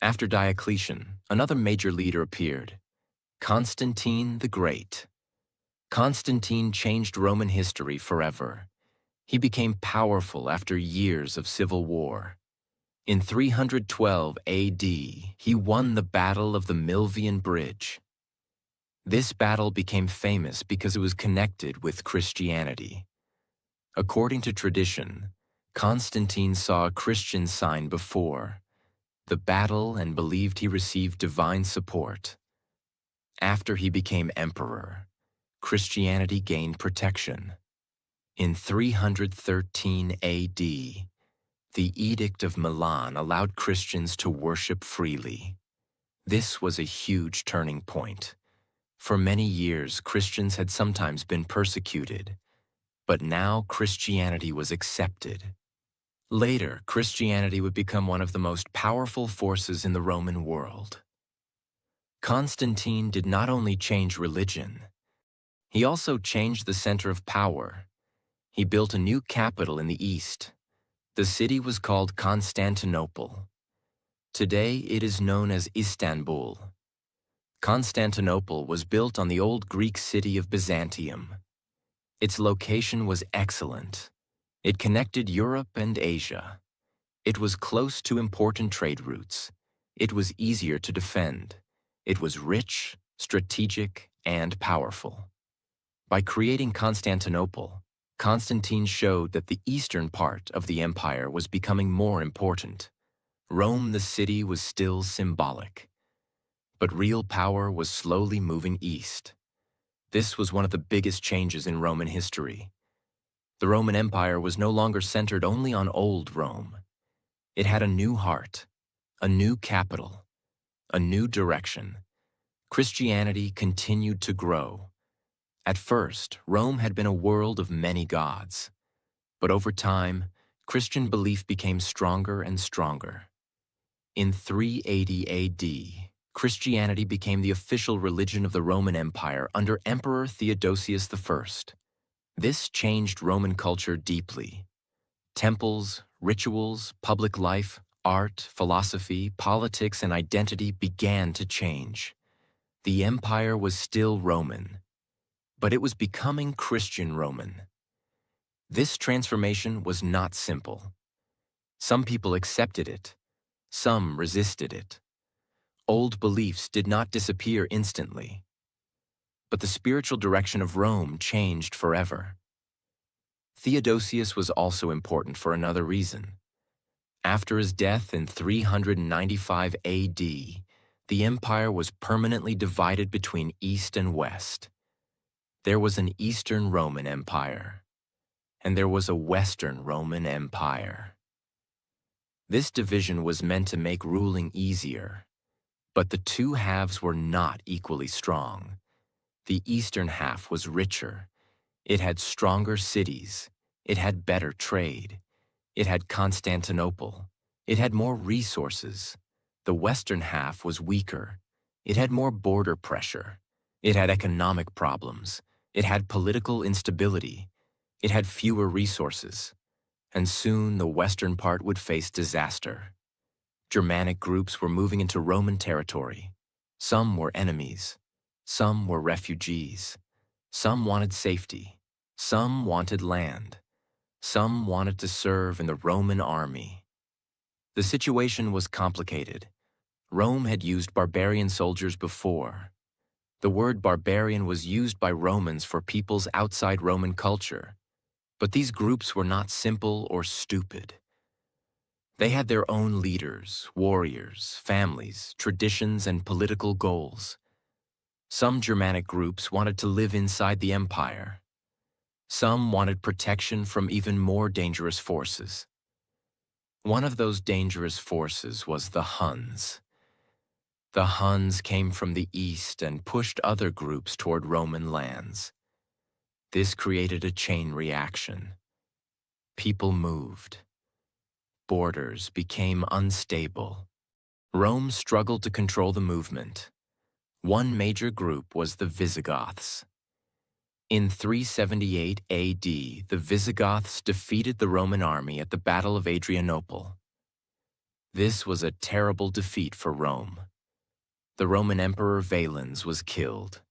After Diocletian, another major leader appeared, Constantine the Great. Constantine changed Roman history forever. He became powerful after years of civil war. In 312 AD, he won the Battle of the Milvian Bridge. This battle became famous because it was connected with Christianity. According to tradition, Constantine saw a Christian sign before the battle and believed he received divine support. After he became emperor, Christianity gained protection. In 313 AD, the Edict of Milan allowed Christians to worship freely. This was a huge turning point. For many years, Christians had sometimes been persecuted, but now Christianity was accepted. Later, Christianity would become one of the most powerful forces in the Roman world. Constantine did not only change religion, he also changed the center of power. He built a new capital in the east. The city was called Constantinople. Today, it is known as Istanbul. Constantinople was built on the old Greek city of Byzantium. Its location was excellent. It connected Europe and Asia. It was close to important trade routes. It was easier to defend. It was rich, strategic, and powerful. By creating Constantinople, Constantine showed that the eastern part of the empire was becoming more important. Rome, the city, was still symbolic. But real power was slowly moving east. This was one of the biggest changes in Roman history. The Roman Empire was no longer centered only on old Rome. It had a new heart, a new capital, a new direction. Christianity continued to grow. At first, Rome had been a world of many gods. But over time, Christian belief became stronger and stronger. In 380 AD, Christianity became the official religion of the Roman Empire under Emperor Theodosius I. This changed Roman culture deeply. Temples, rituals, public life, art, philosophy, politics, and identity began to change. The empire was still Roman, but it was becoming Christian Roman. This transformation was not simple. Some people accepted it, some resisted it. Old beliefs did not disappear instantly, but the spiritual direction of Rome changed forever. Theodosius was also important for another reason. After his death in 395 AD, the empire was permanently divided between East and West. There was an Eastern Roman Empire, and there was a Western Roman Empire. This division was meant to make ruling easier, but the two halves were not equally strong. The eastern half was richer. It had stronger cities. It had better trade. It had Constantinople. It had more resources. The western half was weaker. It had more border pressure. It had economic problems. It had political instability. It had fewer resources. And soon the western part would face disaster. Germanic groups were moving into Roman territory. Some were enemies. Some were refugees. Some wanted safety. Some wanted land. Some wanted to serve in the Roman army. The situation was complicated. Rome had used barbarian soldiers before. The word barbarian was used by Romans for peoples outside Roman culture. But these groups were not simple or stupid. They had their own leaders, warriors, families, traditions, and political goals. Some Germanic groups wanted to live inside the empire. Some wanted protection from even more dangerous forces. One of those dangerous forces was the Huns. The Huns came from the east and pushed other groups toward Roman lands. This created a chain reaction. People moved. Borders became unstable. Rome struggled to control the movement. One major group was the Visigoths. In 378 AD, the Visigoths defeated the Roman army at the Battle of Adrianople. This was a terrible defeat for Rome. The Roman Emperor Valens was killed.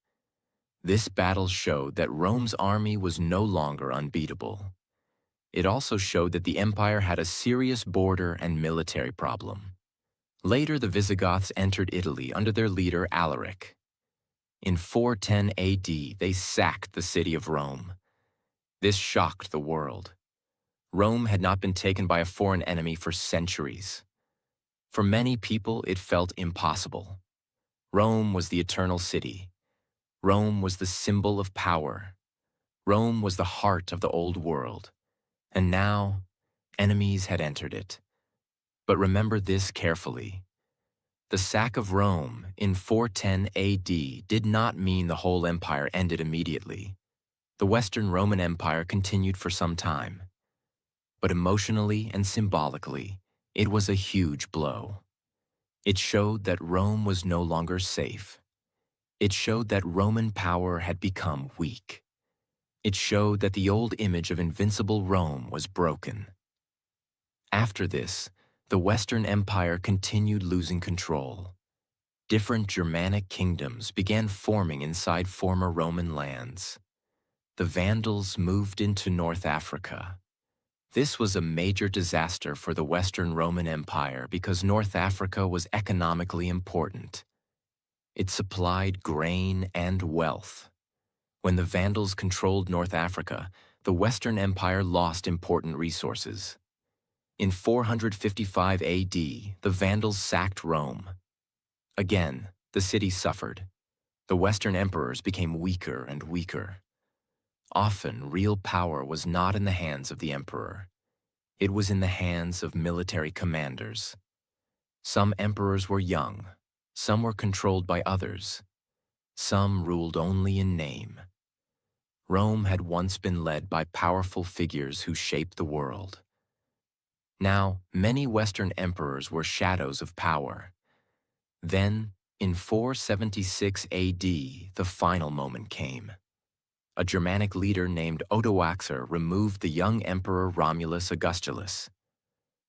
This battle showed that Rome's army was no longer unbeatable. It also showed that the empire had a serious border and military problem. Later, the Visigoths entered Italy under their leader Alaric. In 410 AD, they sacked the city of Rome. This shocked the world. Rome had not been taken by a foreign enemy for centuries. For many people, it felt impossible. Rome was the eternal city. Rome was the symbol of power. Rome was the heart of the old world. And now, enemies had entered it. But remember this carefully. The sack of Rome in 410 AD did not mean the whole empire ended immediately. The Western Roman Empire continued for some time. But emotionally and symbolically, it was a huge blow. It showed that Rome was no longer safe. It showed that Roman power had become weak. It showed that the old image of invincible Rome was broken. After this, the Western Empire continued losing control. Different Germanic kingdoms began forming inside former Roman lands. The Vandals moved into North Africa. This was a major disaster for the Western Roman Empire because North Africa was economically important. It supplied grain and wealth. When the Vandals controlled North Africa, the Western Empire lost important resources. In 455 AD, the Vandals sacked Rome. Again, the city suffered. The Western emperors became weaker and weaker. Often, real power was not in the hands of the emperor. It was in the hands of military commanders. Some emperors were young. Some were controlled by others. Some ruled only in name. Rome had once been led by powerful figures who shaped the world. Now, many Western emperors were shadows of power. Then, in 476 AD, the final moment came. A Germanic leader named Odoacer removed the young emperor Romulus Augustulus.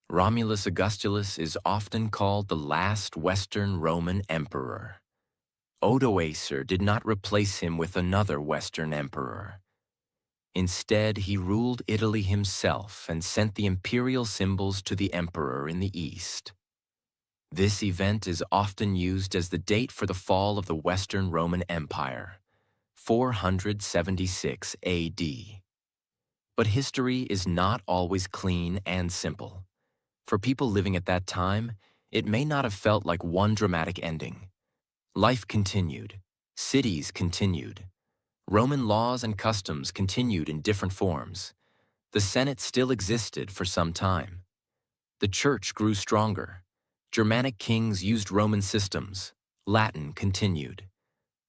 Romulus Augustulus is often called the last Western Roman emperor. Odoacer did not replace him with another Western emperor. Instead, he ruled Italy himself and sent the imperial symbols to the emperor in the east. This event is often used as the date for the fall of the Western Roman Empire, 476 AD. But history is not always clean and simple. For people living at that time, it may not have felt like one dramatic ending. Life continued. Cities continued. Roman laws and customs continued in different forms. The Senate still existed for some time. The church grew stronger. Germanic kings used Roman systems. Latin continued.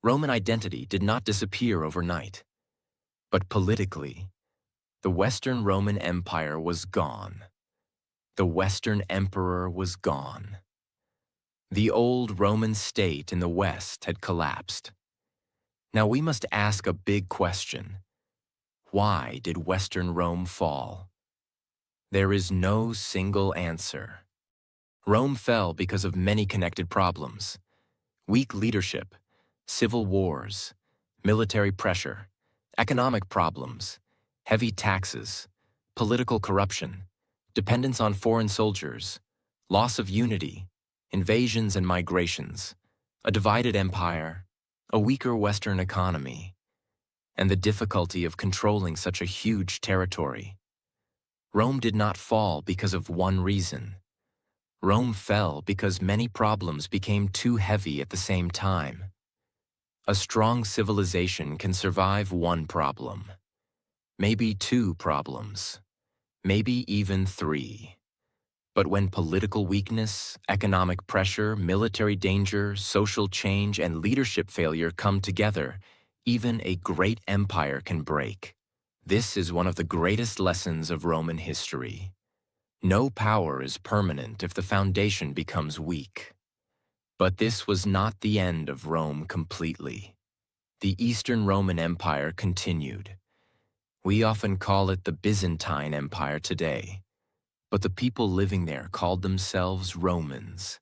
Roman identity did not disappear overnight. But politically, the Western Roman Empire was gone. The Western Emperor was gone. The old Roman state in the West had collapsed. Now we must ask a big question. Why did Western Rome fall? There is no single answer. Rome fell because of many connected problems: weak leadership, civil wars, military pressure, economic problems, heavy taxes, political corruption, dependence on foreign soldiers, loss of unity, invasions and migrations, a divided empire, a weaker Western economy, and the difficulty of controlling such a huge territory. Rome did not fall because of one reason. Rome fell because many problems became too heavy at the same time. A strong civilization can survive one problem, maybe two problems, maybe even three. But when political weakness, economic pressure, military danger, social change, and leadership failure come together, even a great empire can break. This is one of the greatest lessons of Roman history. No power is permanent if the foundation becomes weak. But this was not the end of Rome completely. The Eastern Roman Empire continued. We often call it the Byzantine Empire today, but the people living there called themselves Romans.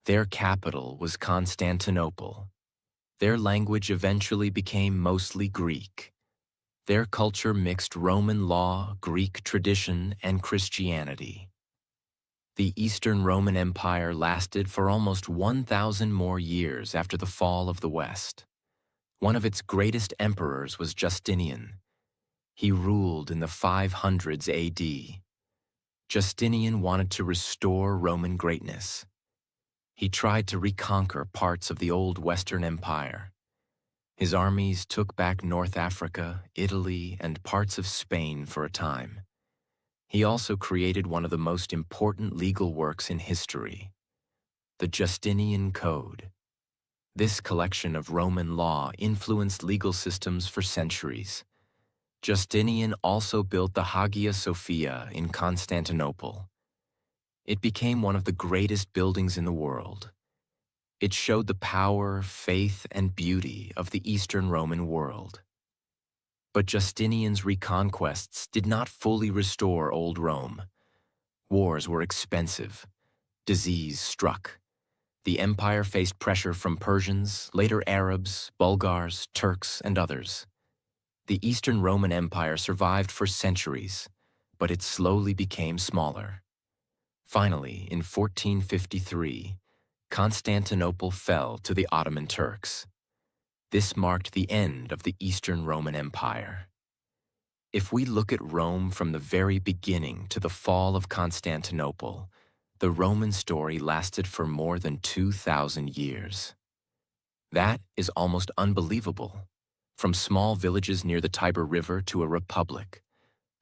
Their capital was Constantinople. Their language eventually became mostly Greek. Their culture mixed Roman law, Greek tradition, and Christianity. The Eastern Roman Empire lasted for almost 1,000 more years after the fall of the West. One of its greatest emperors was Justinian. He ruled in the 500s AD. Justinian wanted to restore Roman greatness. He tried to reconquer parts of the old Western Empire. His armies took back North Africa, Italy, and parts of Spain for a time. He also created one of the most important legal works in history, the Justinian Code. This collection of Roman law influenced legal systems for centuries. Justinian also built the Hagia Sophia in Constantinople. It became one of the greatest buildings in the world. It showed the power, faith, and beauty of the Eastern Roman world. But Justinian's reconquests did not fully restore old Rome. Wars were expensive. Disease struck. The empire faced pressure from Persians, later Arabs, Bulgars, Turks, and others. The Eastern Roman Empire survived for centuries, but it slowly became smaller. Finally, in 1453, Constantinople fell to the Ottoman Turks. This marked the end of the Eastern Roman Empire. If we look at Rome from the very beginning to the fall of Constantinople, the Roman story lasted for more than 2,000 years. That is almost unbelievable. From small villages near the Tiber River to a republic,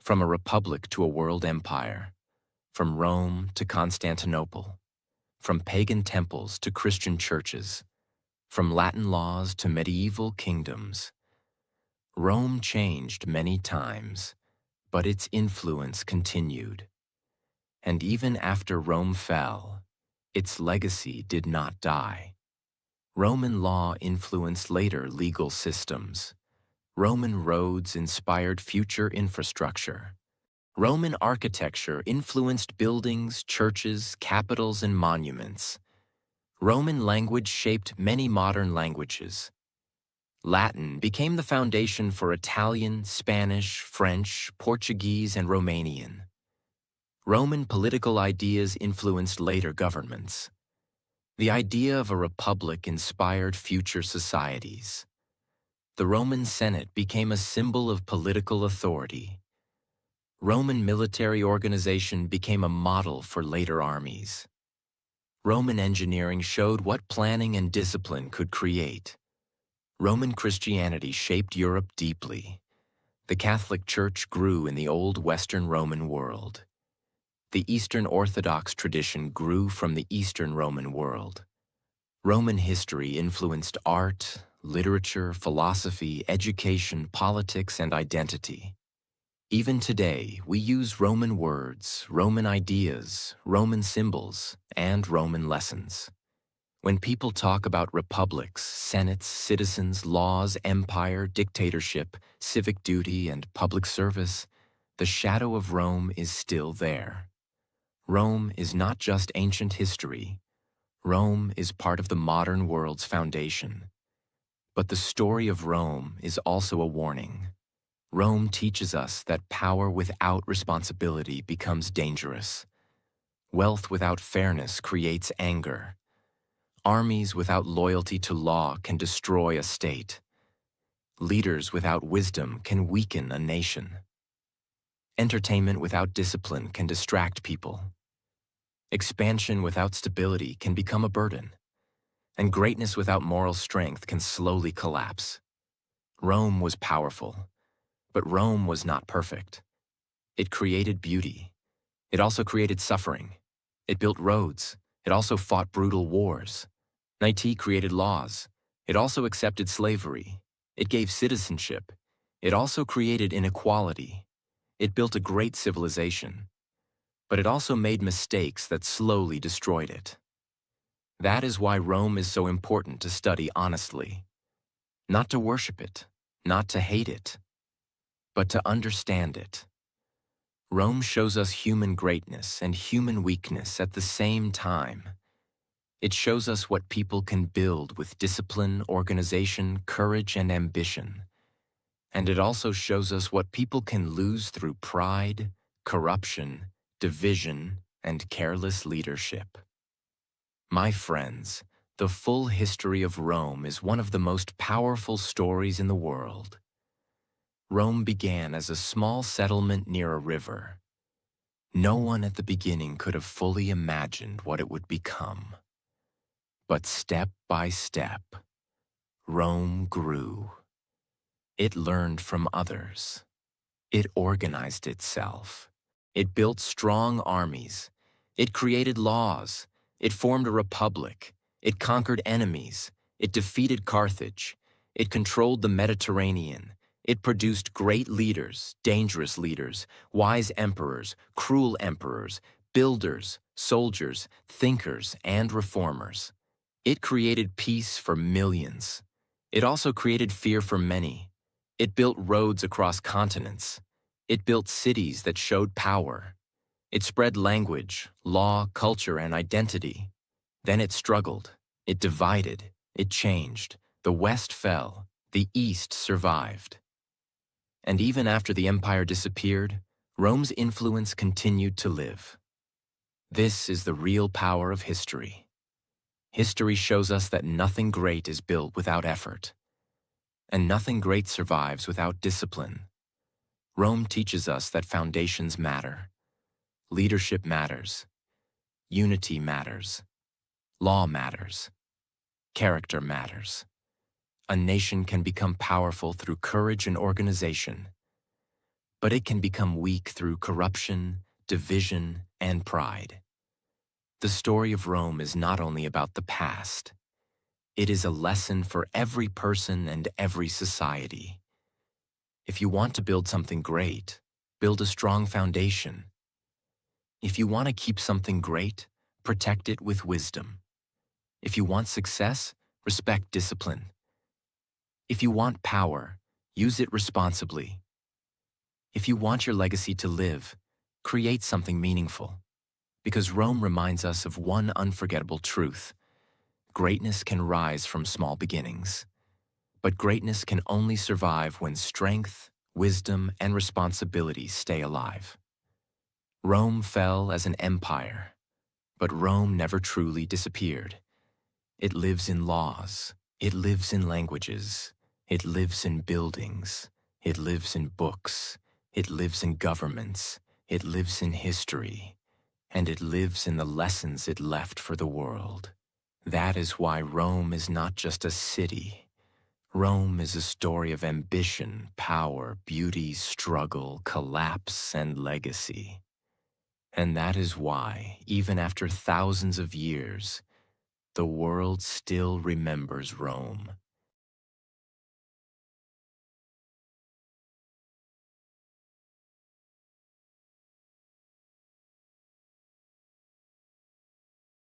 from a republic to a world empire, from Rome to Constantinople, from pagan temples to Christian churches, from Latin laws to medieval kingdoms. Rome changed many times, but its influence continued. And even after Rome fell, its legacy did not die. Roman law influenced later legal systems. Roman roads inspired future infrastructure. Roman architecture influenced buildings, churches, capitals, and monuments. Roman language shaped many modern languages. Latin became the foundation for Italian, Spanish, French, Portuguese, and Romanian. Roman political ideas influenced later governments. The idea of a republic inspired future societies. The Roman Senate became a symbol of political authority. Roman military organization became a model for later armies. Roman engineering showed what planning and discipline could create. Roman Christianity shaped Europe deeply. The Catholic Church grew in the old Western Roman world. The Eastern Orthodox tradition grew from the Eastern Roman world. Roman history influenced art, literature, philosophy, education, politics, and identity. Even today, we use Roman words, Roman ideas, Roman symbols, and Roman lessons. When people talk about republics, senates, citizens, laws, empire, dictatorship, civic duty, and public service, the shadow of Rome is still there. Rome is not just ancient history. Rome is part of the modern world's foundation. But the story of Rome is also a warning. Rome teaches us that power without responsibility becomes dangerous. Wealth without fairness creates anger. Armies without loyalty to law can destroy a state. Leaders without wisdom can weaken a nation. Entertainment without discipline can distract people. Expansion without stability can become a burden. And greatness without moral strength can slowly collapse. Rome was powerful, but Rome was not perfect. It created beauty. It also created suffering. It built roads. It also fought brutal wars. It created laws. It also accepted slavery. It gave citizenship. It also created inequality. It built a great civilization. But it also made mistakes that slowly destroyed it. That is why Rome is so important to study honestly. Not to worship it, not to hate it, but to understand it. Rome shows us human greatness and human weakness at the same time. It shows us what people can build with discipline, organization, courage, and ambition. And it also shows us what people can lose through pride, corruption, division, and careless leadership. My friends, the full history of Rome is one of the most powerful stories in the world. Rome began as a small settlement near a river. No one at the beginning could have fully imagined what it would become. But step by step, Rome grew. It learned from others. It organized itself. It built strong armies. It created laws. It formed a republic. It conquered enemies. It defeated Carthage. It controlled the Mediterranean. It produced great leaders, dangerous leaders, wise emperors, cruel emperors, builders, soldiers, thinkers, and reformers. It created peace for millions. It also created fear for many. It built roads across continents. It built cities that showed power. It spread language, law, culture, and identity. Then it struggled. It divided. It changed. The West fell. The East survived. And even after the empire disappeared, Rome's influence continued to live. This is the real power of history. History shows us that nothing great is built without effort, and nothing great survives without discipline. Rome teaches us that foundations matter, leadership matters, unity matters, law matters, character matters. A nation can become powerful through courage and organization, but it can become weak through corruption, division, and pride. The story of Rome is not only about the past. It is a lesson for every person and every society. If you want to build something great, build a strong foundation. If you want to keep something great, protect it with wisdom. If you want success, respect discipline. If you want power, use it responsibly. If you want your legacy to live, create something meaningful. Because Rome reminds us of one unforgettable truth: greatness can rise from small beginnings. But greatness can only survive when strength, wisdom, and responsibility stay alive. Rome fell as an empire, but Rome never truly disappeared. It lives in laws. It lives in languages. It lives in buildings. It lives in books. It lives in governments. It lives in history. And it lives in the lessons it left for the world. That is why Rome is not just a city. Rome is a story of ambition, power, beauty, struggle, collapse, and legacy. And that is why, even after thousands of years, the world still remembers Rome.